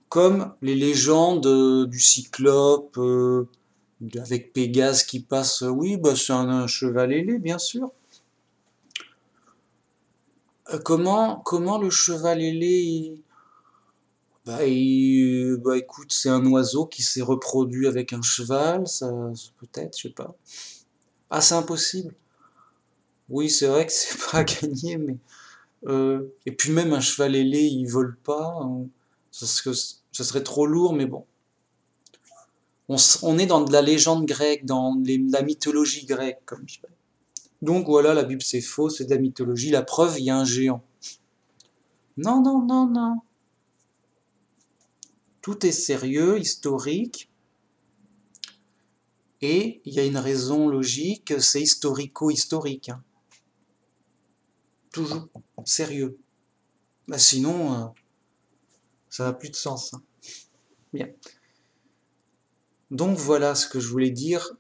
Comme les légendes du Cyclope, avec Pégase qui passe. Oui, bah c'est un cheval ailé, bien sûr. Comment le cheval ailé, bah écoute, c'est un oiseau qui s'est reproduit avec un cheval, ça peut-être, je sais pas. Ah, c'est impossible. Oui, c'est vrai que c'est pas à gagner, mais et puis même un cheval ailé, il vole pas. Ça serait trop lourd, mais bon. On est dans de la légende grecque, dans la mythologie grecque, comme je dirais. Donc voilà, la Bible c'est faux, c'est de la mythologie. La preuve, il y a un géant. Non, non, non, non. Tout est sérieux, historique, et il y a une raison logique, c'est historico-historique, hein. Toujours sérieux. Bah sinon, ça n'a plus de sens, hein. Bien. Donc voilà ce que je voulais dire,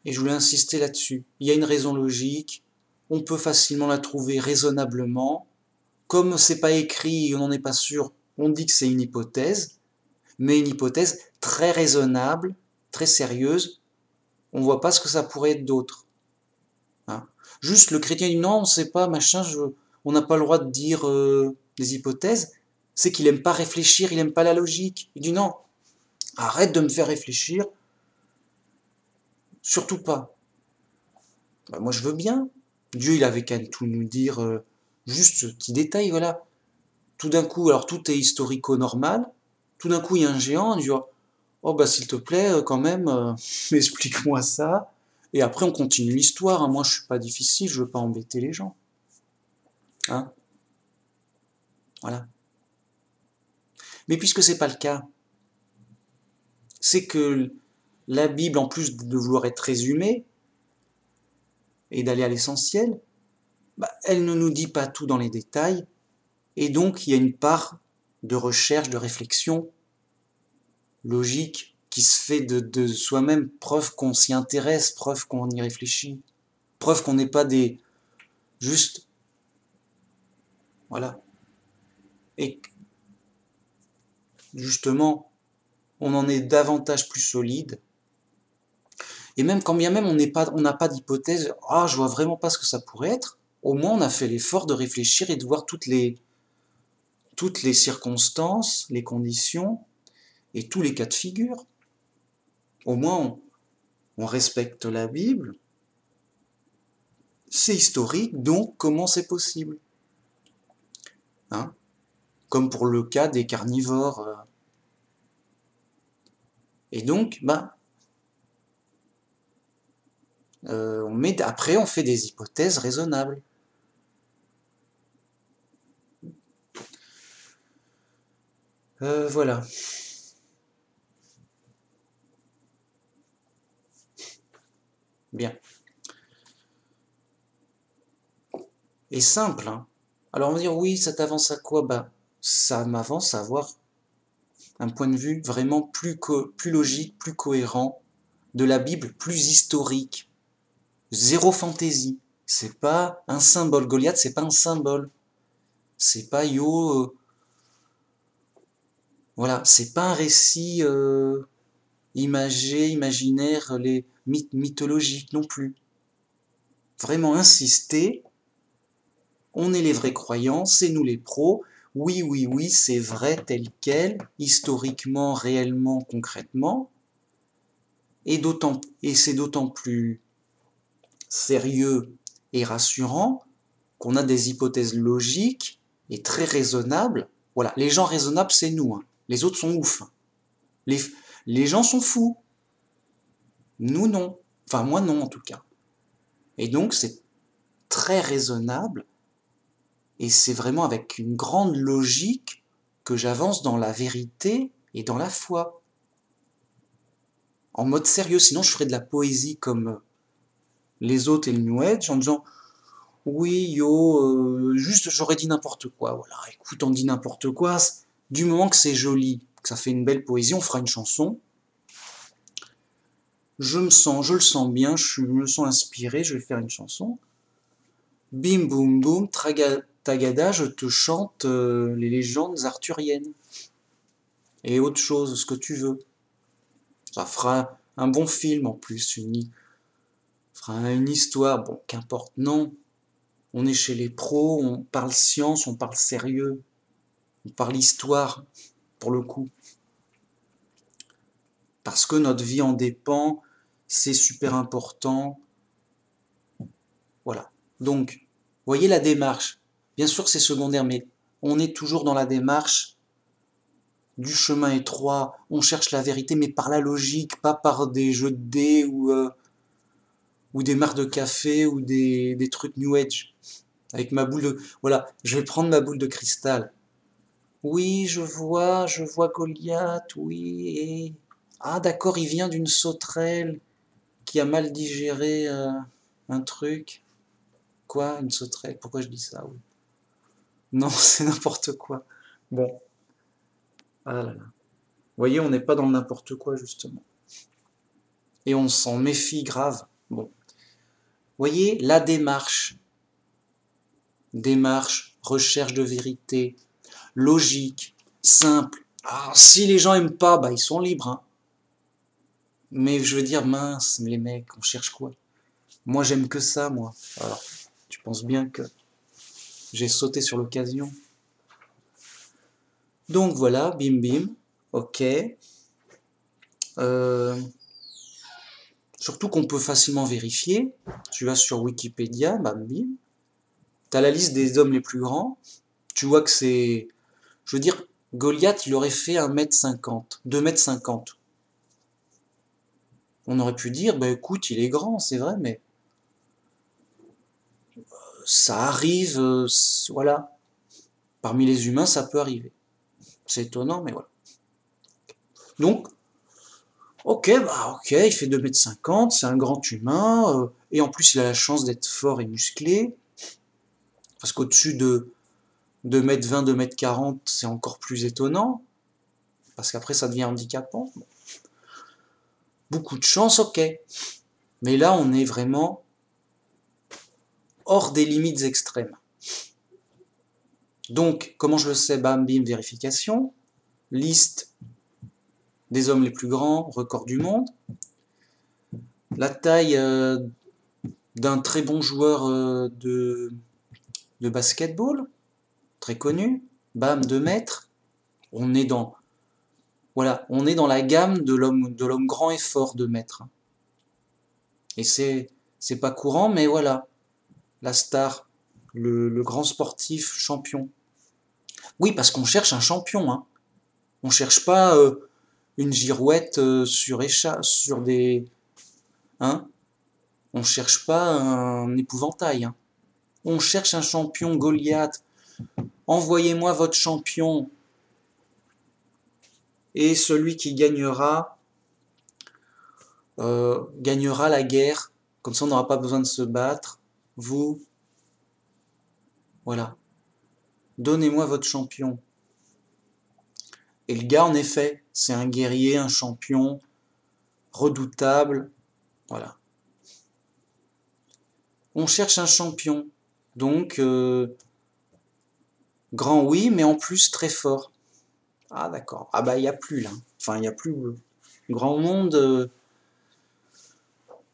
et je voulais insister là-dessus. Il y a une raison logique, on peut facilement la trouver raisonnablement. Comme c'est pas écrit et on n'en est pas sûr, on dit que c'est une hypothèse, mais une hypothèse très raisonnable, très sérieuse. On voit pas ce que ça pourrait être d'autre, hein. Juste le chrétien dit non, on sait pas, machin, on n'a pas le droit de dire des hypothèses. C'est qu'il aime pas réfléchir, il aime pas la logique. Il dit non, arrête de me faire réfléchir, surtout pas. Bah, moi je veux bien. Dieu il avait qu'à tout nous dire, juste ce petit détail, voilà. Tout d'un coup, alors tout est historico-normal, tout d'un coup il y a un géant, on dit oh bah s'il te plaît, quand même, explique-moi ça. Et après on continue l'histoire, hein. Moi je suis pas difficile, je veux pas embêter les gens, hein. Voilà. Mais puisque c'est pas le cas, c'est que la Bible, en plus de vouloir être résumée et d'aller à l'essentiel, bah, elle ne nous dit pas tout dans les détails, et donc il y a une part de recherche, de réflexion logique qui se fait de soi-même, preuve qu'on s'y intéresse, preuve qu'on y réfléchit, preuve qu'on n'est pas des juste, voilà. Et justement, on en est davantage plus solide. Et même quand bien même on n'a pas d'hypothèse, ah, je vois vraiment pas ce que ça pourrait être, au moins on a fait l'effort de réfléchir et de voir toutes les circonstances, les conditions et tous les cas de figure. Au moins on respecte la Bible, c'est historique, donc comment c'est possible, hein? Comme pour le cas des carnivores. Et donc, bah, après on fait des hypothèses raisonnables. Voilà. Bien. Et simple, hein. Alors on va dire oui, ça t'avance à quoi? Bah, ça m'avance à avoir un point de vue vraiment plus logique, plus cohérent de la Bible, plus historique. Zéro fantaisie. C'est pas un symbole. Goliath, c'est pas un symbole. C'est pas voilà, c'est pas un récit imagé, imaginaire, les mythologiques non plus. Vraiment insister, on est les vrais croyants, c'est nous les pros. Oui, oui, oui, c'est vrai tel quel, historiquement, réellement, concrètement. Et c'est d'autant plus sérieux et rassurant qu'on a des hypothèses logiques et très raisonnables. Voilà, les gens raisonnables, c'est nous, hein. Les autres sont ouf. Les, les gens sont fous. Nous, non. Enfin, moi, non, en tout cas. Et donc, c'est très raisonnable et c'est vraiment avec une grande logique que j'avance dans la vérité et dans la foi. En mode sérieux, sinon je ferais de la poésie comme les autres et le New Age en disant oui, juste j'aurais dit n'importe quoi. Voilà, écoute, on dit n'importe quoi. Du moment que c'est joli, que ça fait une belle poésie, on fera une chanson. Je le sens bien, je me sens inspiré, je vais faire une chanson. Bim boum boum, tagada, je te chante les légendes arthuriennes. Et autre chose, ce que tu veux. Ça fera un bon film en plus, fera une histoire, bon, qu'importe, non. On est chez les pros, on parle science, on parle sérieux, on parle histoire, pour le coup. Parce que notre vie en dépend, c'est super important. Voilà. Donc, voyez la démarche. Bien sûr que c'est secondaire, mais on est toujours dans la démarche du chemin étroit. On cherche la vérité, mais par la logique, pas par des jeux de dés ou des marques de café ou des trucs New Age. Avec ma boule de... Voilà, je vais prendre ma boule de cristal. Oui, je vois Goliath, oui. Ah d'accord, il vient d'une sauterelle qui a mal digéré un truc. Quoi, une sauterelle? Pourquoi je dis ça? Oui. Non, c'est n'importe quoi. Bon, ah là là. Vous voyez, on n'est pas dans le n'importe quoi, justement. Et on s'en méfie grave. Bon. Vous voyez, la démarche. Démarche, recherche de vérité, logique, simple. Ah, si les gens aiment pas, bah ils sont libres, hein. Mais je veux dire, mince, les mecs, on cherche quoi? Moi, j'aime que ça, moi. Alors, tu penses bien que j'ai sauté sur l'occasion. Donc voilà, bim bim, ok. Euh, surtout qu'on peut facilement vérifier. Tu vas sur Wikipédia, bam bim. T'as la liste des hommes les plus grands. Tu vois que c'est... Je veux dire, Goliath, il aurait fait 1,50 m, 2,50 m. On aurait pu dire, bah écoute, il est grand, c'est vrai, mais ça arrive, voilà. Parmi les humains, ça peut arriver. C'est étonnant, mais voilà. Donc, ok, il fait 2,50 m, c'est un grand humain, et en plus il a la chance d'être fort et musclé, parce qu'au-dessus de 2,20 m, 2,40 m, c'est encore plus étonnant, parce qu'après ça devient handicapant. Bon. Beaucoup de chance, ok. Mais là, on est vraiment hors des limites extrêmes. Donc, comment je le sais? Bam, bim, vérification. Liste des hommes les plus grands, record du monde. La taille d'un très bon joueur de basketball, très connu. Bam, 2 mètres. On est dans, voilà, on est dans la gamme de l'homme grand et fort, 2 mètres. Et c'est pas courant, mais voilà, la star, le grand sportif champion. Oui, parce qu'on cherche un champion, hein. On cherche pas une girouette sur des, hein. On cherche pas un épouvantail, hein. On cherche un champion Goliath. Envoyez-moi votre champion. Et celui qui gagnera la guerre. Comme ça, on n'aura pas besoin de se battre. Vous, voilà. Donnez-moi votre champion. Et le gars, en effet, c'est un guerrier, un champion, redoutable. Voilà. On cherche un champion. Donc, grand oui, mais en plus très fort. Ah d'accord. Ah bah il n'y a plus là. Enfin, il n'y a plus grand monde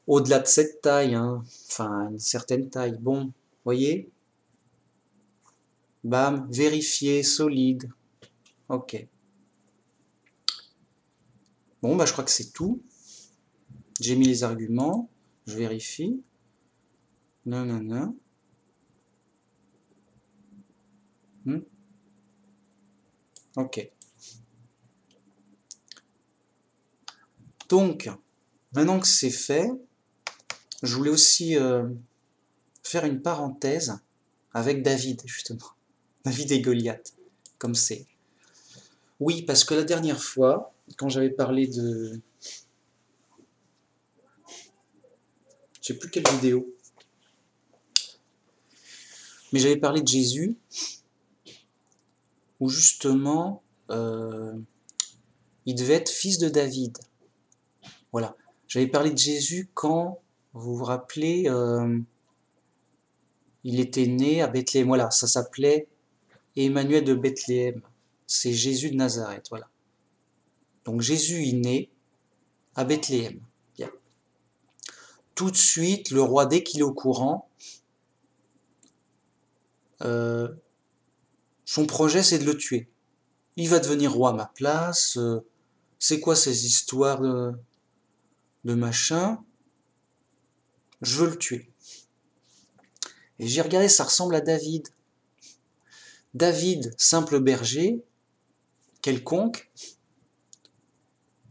au-delà de cette taille, hein. Enfin, une certaine taille. Bon, voyez? Bam, vérifier, solide. Ok. Bon, bah je crois que c'est tout. J'ai mis les arguments. Je vérifie. Non, non, non. Ok. Donc, maintenant que c'est fait, je voulais aussi faire une parenthèse avec David, justement. David et Goliath, comme c'est. Oui, parce que la dernière fois, quand j'avais parlé de... Je sais plus quelle vidéo. Mais j'avais parlé de Jésus, où justement, il devait être fils de David. Voilà. J'avais parlé de Jésus quand, vous vous rappelez, il était né à Bethléem. Voilà, ça s'appelait Emmanuel de Bethléem. C'est Jésus de Nazareth, voilà. Donc Jésus est né à Bethléem. Bien. Tout de suite, le roi, dès qu'il est au courant, son projet, c'est de le tuer. Il va devenir roi à ma place. C'est quoi ces histoires de machin? je veux le tuer. Et j'ai regardé, ça ressemble à David. David, simple berger, quelconque,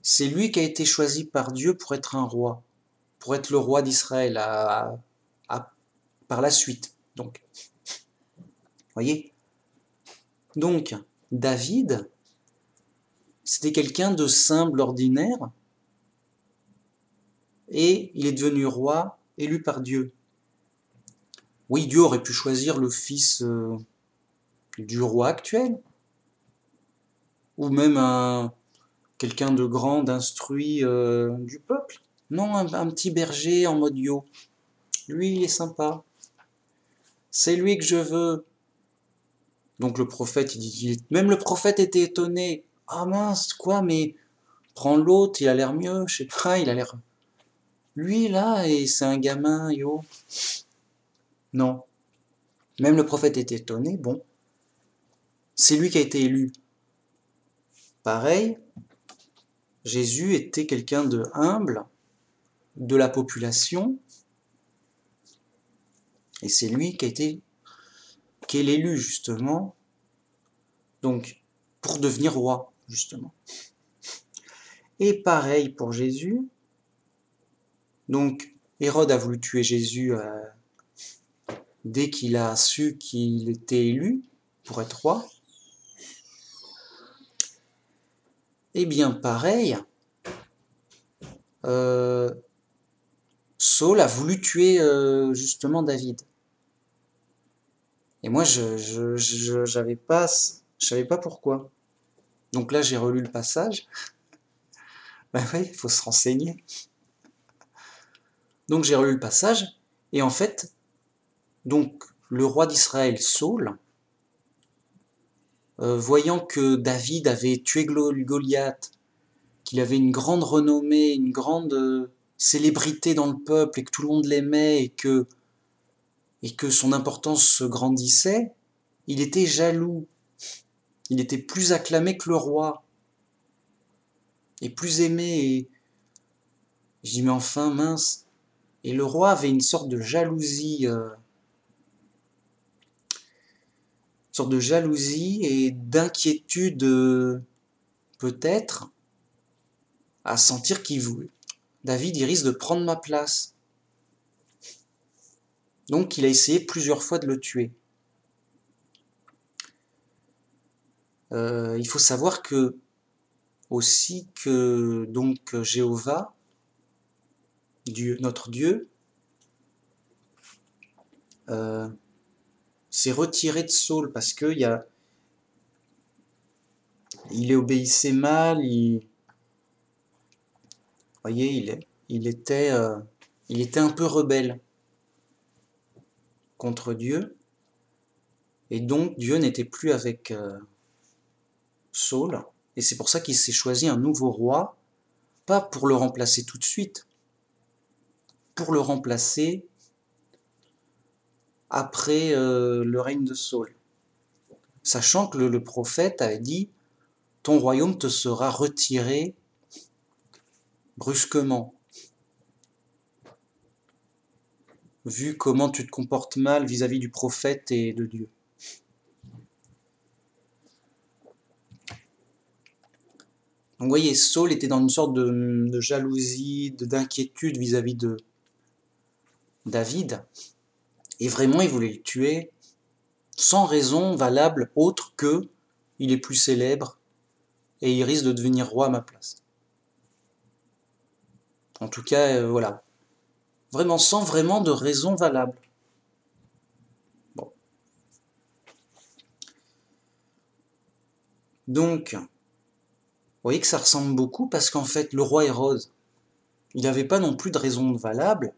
c'est lui qui a été choisi par Dieu pour être un roi, pour être le roi d'Israël par la suite. Donc, voyez. Donc, David, c'était quelqu'un de simple, ordinaire, et il est devenu roi, élu par Dieu. Oui, Dieu aurait pu choisir le fils du roi actuel, ou même quelqu'un de grand, d'instruit du peuple. Non, un petit berger en mode yo. Lui, il est sympa. C'est lui que je veux. Donc le prophète, même le prophète était étonné. Ah mince, quoi, mais prends l'autre, il a l'air mieux, je sais pas, il a l'air... Lui, là, et c'est un gamin, yo. Non. Même le prophète était étonné, bon. C'est lui qui a été élu. Pareil, Jésus était quelqu'un de humble, de la population, et c'est lui qui est l'élu, justement, donc, pour devenir roi, justement. Et pareil pour Jésus. Donc, Hérode a voulu tuer Jésus dès qu'il a su qu'il était élu pour être roi. Eh bien, pareil, Saul a voulu tuer justement David. Et moi, je savais pas pourquoi. Donc là, j'ai relu le passage. Ben oui, il faut se renseigner. Donc j'ai relu le passage, et en fait, donc le roi d'Israël, Saul, voyant que David avait tué Goliath, qu'il avait une grande renommée, une grande célébrité dans le peuple, et que tout le monde l'aimait, et que son importance se grandissait, il était jaloux. Il était plus acclamé que le roi, et plus aimé. Et je dis, mais enfin, mince. Et le roi avait une sorte de jalousie, et d'inquiétude, peut-être, à sentir qu'il voulait. David, il risque de prendre ma place. Donc, il a essayé plusieurs fois de le tuer. Il faut savoir que aussi que donc Jéhovah, Dieu, notre Dieu, s'est retiré de Saul parce que il obéissait mal, voyez, il était un peu rebelle contre Dieu, et donc Dieu n'était plus avec Saul, et c'est pour ça qu'il s'est choisi un nouveau roi, pas pour le remplacer tout de suite, pour le remplacer après le règne de Saul. Sachant que le prophète avait dit, ton royaume te sera retiré brusquement, vu comment tu te comportes mal vis-à-vis du prophète et de Dieu. Donc vous voyez, Saul était dans une sorte de jalousie, d'inquiétude vis-à-vis de David, et vraiment il voulait le tuer sans raison valable autre que il est plus célèbre et il risque de devenir roi à ma place. En tout cas, voilà. Vraiment, sans vraiment de raison valable. Bon. Donc, vous voyez que ça ressemble beaucoup parce qu'en fait, le roi Hérode, il n'avait pas non plus de raison valable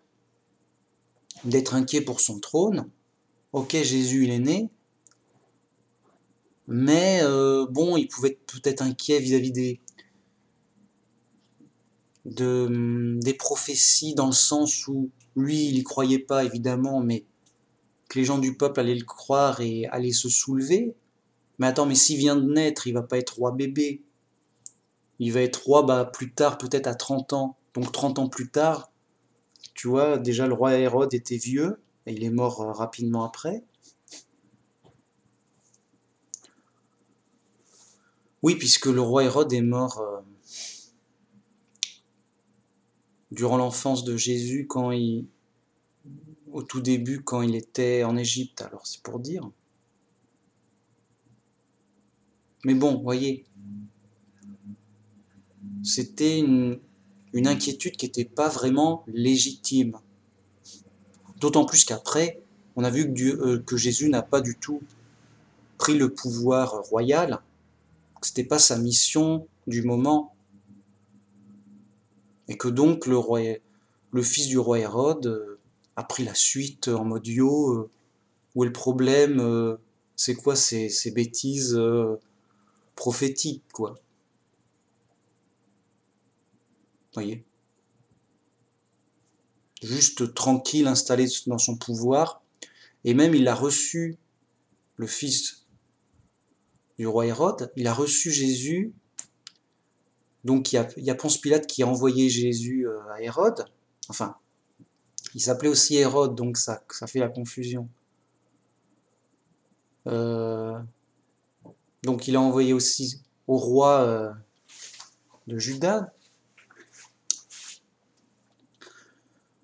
d'être inquiet pour son trône. Ok, Jésus, il est né, mais bon, il pouvait être peut-être inquiet vis-à-vis des prophéties, dans le sens où lui, il y croyait pas, évidemment, mais que les gens du peuple allaient le croire et allaient se soulever. Mais attends, mais s'il vient de naître, il va pas être roi bébé. Il va être roi plus tard, peut-être à 30 ans. Donc 30 ans plus tard, Tu vois, déjà le roi Hérode était vieux, et il est mort rapidement après. Oui, puisque le roi Hérode est mort durant l'enfance de Jésus, au tout début, quand il était en Égypte, alors c'est pour dire. Mais bon, voyez, c'était une inquiétude qui n'était pas vraiment légitime. D'autant plus qu'après, on a vu que Jésus n'a pas du tout pris le pouvoir royal, que c'était pas sa mission du moment, et que donc le fils du roi Hérode a pris la suite en mode yo, où est le problème, c'est quoi ces bêtises prophétiques, quoi. Voyez, juste tranquille, installé dans son pouvoir, et même il a reçu le fils du roi Hérode, il a reçu Jésus. Donc il y a Ponce Pilate qui a envoyé Jésus à Hérode. Enfin, il s'appelait aussi Hérode, donc ça fait la confusion. Euh, donc il a envoyé aussi au roi de Juda.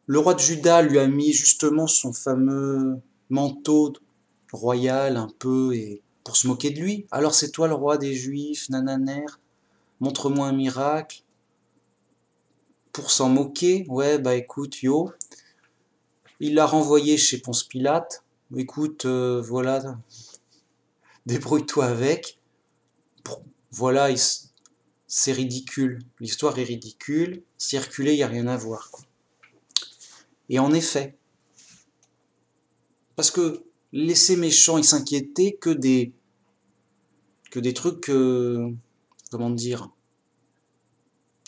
Le roi de Juda lui a mis justement son fameux manteau royal un peu et pour se moquer de lui. Alors c'est toi le roi des Juifs, nananer, montre-moi un miracle. Pour s'en moquer, ouais bah écoute yo, il l'a renvoyé chez Ponce Pilate. Écoute, voilà, débrouille-toi avec. Voilà, c'est ridicule. L'histoire est ridicule. Circuler, il n'y a rien à voir, quoi. Et en effet, parce que laisser méchant et s'inquiéter que des trucs, comment dire,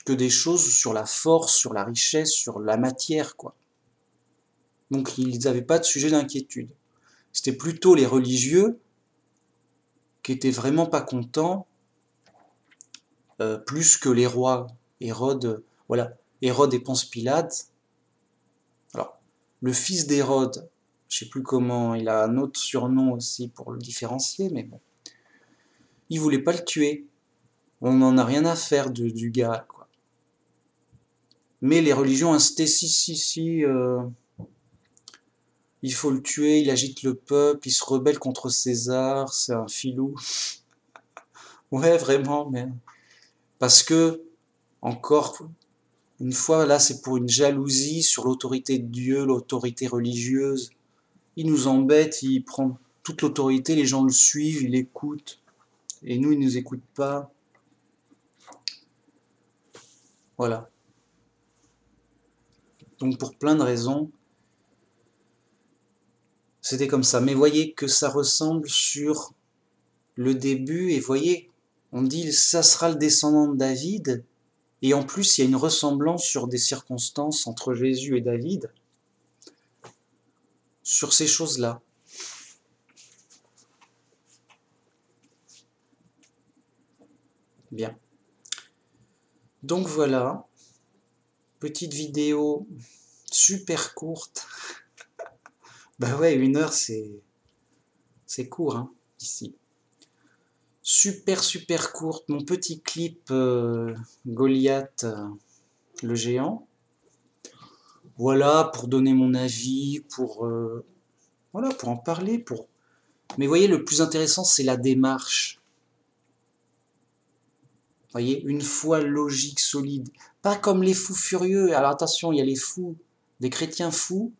que des choses sur la force, sur la richesse, sur la matière, quoi. Donc ils n'avaient pas de sujet d'inquiétude. C'était plutôt les religieux qui étaient vraiment pas contents, plus que les rois. Hérode, voilà, Hérode et Ponce Pilate. Alors, le fils d'Hérode, je sais plus comment, il a un autre surnom aussi pour le différencier, mais bon. Il voulait pas le tuer. On n'en a rien à faire du gars, quoi. Mais les religions insistaient, si, il faut le tuer, il agite le peuple, il se rebelle contre César, c'est un filou. Ouais, vraiment, mais... Parce que, encore une fois, là, c'est pour une jalousie sur l'autorité de Dieu, l'autorité religieuse. Il nous embête, il prend toute l'autorité, les gens le suivent, il écoute, et nous, il nous écoute pas. Voilà. Donc pour plein de raisons, c'était comme ça. Mais voyez que ça ressemble sur le début, et voyez, on dit ça sera le descendant de David, et en plus il y a une ressemblance sur des circonstances entre Jésus et David, sur ces choses-là. Bien. Donc voilà, petite vidéo super courte. Bah ouais, 1 heure c'est court, hein, ici. Super courte, mon petit clip Goliath le géant. Voilà, pour donner mon avis, voilà, pour en parler, Mais vous voyez, le plus intéressant, c'est la démarche. Vous voyez, une foi logique, solide. Pas comme les fous furieux. Alors attention, il y a les fous, des chrétiens fous.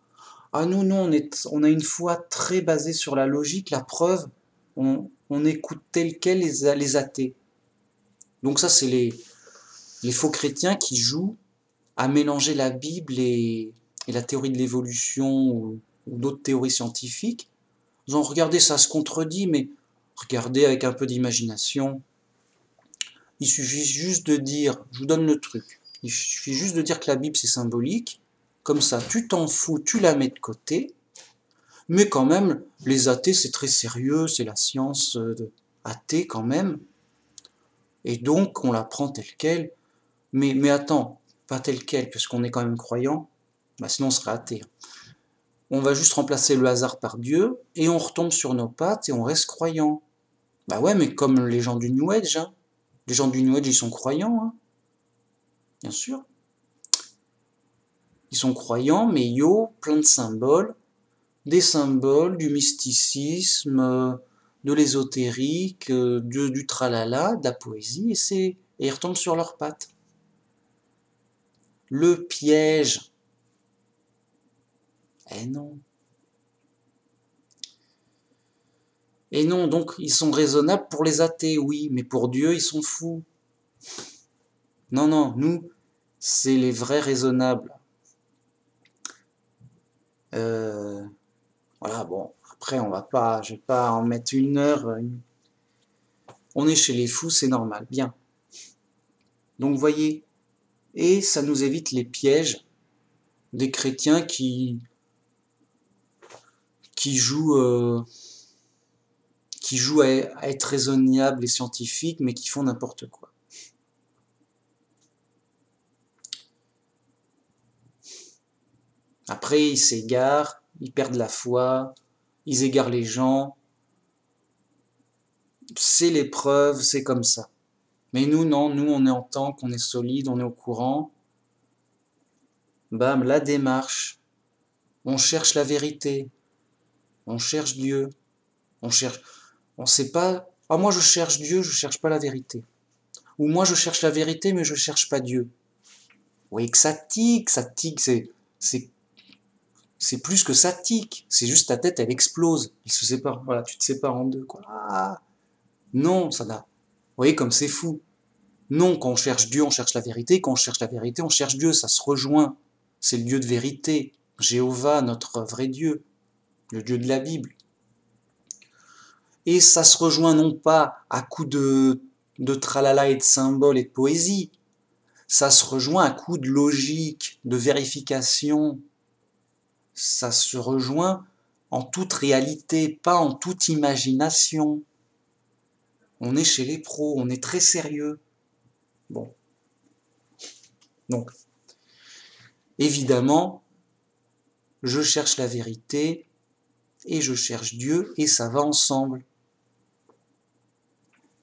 Ah nous, non, on a une foi très basée sur la logique, la preuve. On écoute tel quel les athées. Donc ça, c'est les faux chrétiens qui jouent à mélanger la Bible et la théorie de l'évolution ou d'autres théories scientifiques. Ils ont regardé, ça se contredit, mais regardez avec un peu d'imagination. Il suffit juste de dire, je vous donne le truc, il suffit juste de dire que la Bible c'est symbolique, comme ça tu t'en fous, tu la mets de côté, mais quand même, les athées c'est très sérieux, c'est la science athée quand même, et donc on la prend telle quelle, mais attends, pas telle quelle, puisqu'on est quand même croyant, Bah, sinon on serait athée. On va juste remplacer le hasard par Dieu, et on retombe sur nos pattes, et on reste croyant. Bah ouais, mais comme les gens du New Age, hein. Les gens du New Age, ils sont croyants, hein. Bien sûr. Ils sont croyants, mais plein de symboles, des symboles, du mysticisme, de l'ésotérique, du tralala, de la poésie, et ils retombent sur leurs pattes. Le piège. Eh non. Et non, donc ils sont raisonnables pour les athées, oui, mais pour Dieu, ils sont fous. Non, non, nous, c'est les vrais raisonnables. Voilà, bon, après, je vais pas en mettre une heure. On est chez les fous, c'est normal, bien. Donc, voyez, et ça nous évite les pièges des chrétiens qui jouent, à être raisonnables et scientifiques, mais qui font n'importe quoi. Après, ils s'égarent, ils perdent la foi, ils égarent les gens. C'est l'épreuve, c'est comme ça. Mais nous, non, nous, on est en tank, on est solide, on est au courant. Bam, la démarche. On cherche la vérité. On cherche Dieu. On sait pas. Ah, moi, je cherche Dieu, je cherche pas la vérité. Ou moi, je cherche la vérité, mais je cherche pas Dieu. Oui, que ça tique, c'est plus que ça tique. C'est juste ta tête, elle explose. Il se sépare. Voilà, tu te sépares en deux, quoi. Ah, non, ça n'a. Vous voyez comme c'est fou. Non, quand on cherche Dieu, on cherche la vérité. Quand on cherche la vérité, on cherche Dieu. Ça se rejoint. C'est le Dieu de vérité. Jéhovah, notre vrai Dieu. Le Dieu de la Bible. Et ça se rejoint non pas à coups de tralala et de symboles et de poésie. Ça se rejoint à coups de logique, de vérification. Ça se rejoint en toute réalité, pas en toute imagination. On est chez les pros, on est très sérieux. Bon. Donc, évidemment, je cherche la vérité et je cherche Dieu et ça va ensemble.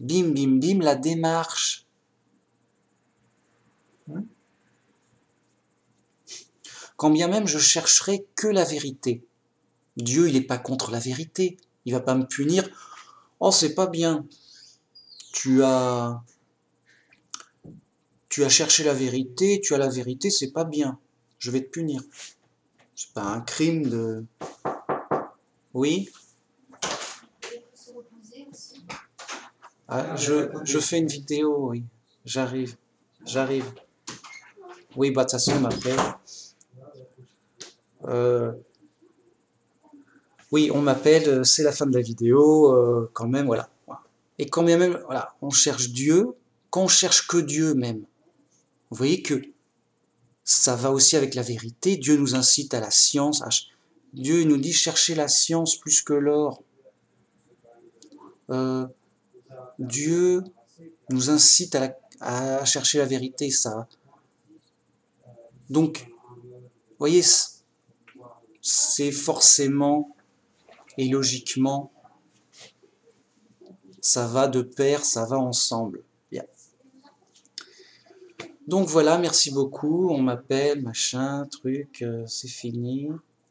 Bim, bim, bim, la démarche. Quand bien même je chercherai que la vérité. Dieu, il n'est pas contre la vérité. Il va pas me punir. Oh, c'est pas bien. Tu as cherché la vérité, tu as la vérité, c'est pas bien. Je vais te punir. C'est pas un crime de... Oui. Ah, je fais une vidéo, oui. J'arrive. Oui, bah de toute façon, on m'appelle. Oui, on m'appelle, c'est la fin de la vidéo, quand même, voilà. Et quand bien même, voilà, on cherche Dieu, quand on cherche que Dieu même, vous voyez que ça va aussi avec la vérité. Dieu nous incite à la science. Dieu il nous dit cherchez la science plus que l'or. Dieu nous incite à chercher la vérité. Ça. Donc, vous voyez, c'est forcément et logiquement, ça va de pair, ça va ensemble. Bien. Donc voilà, merci beaucoup. On m'appelle, machin, truc, c'est fini.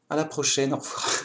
À la prochaine, au revoir.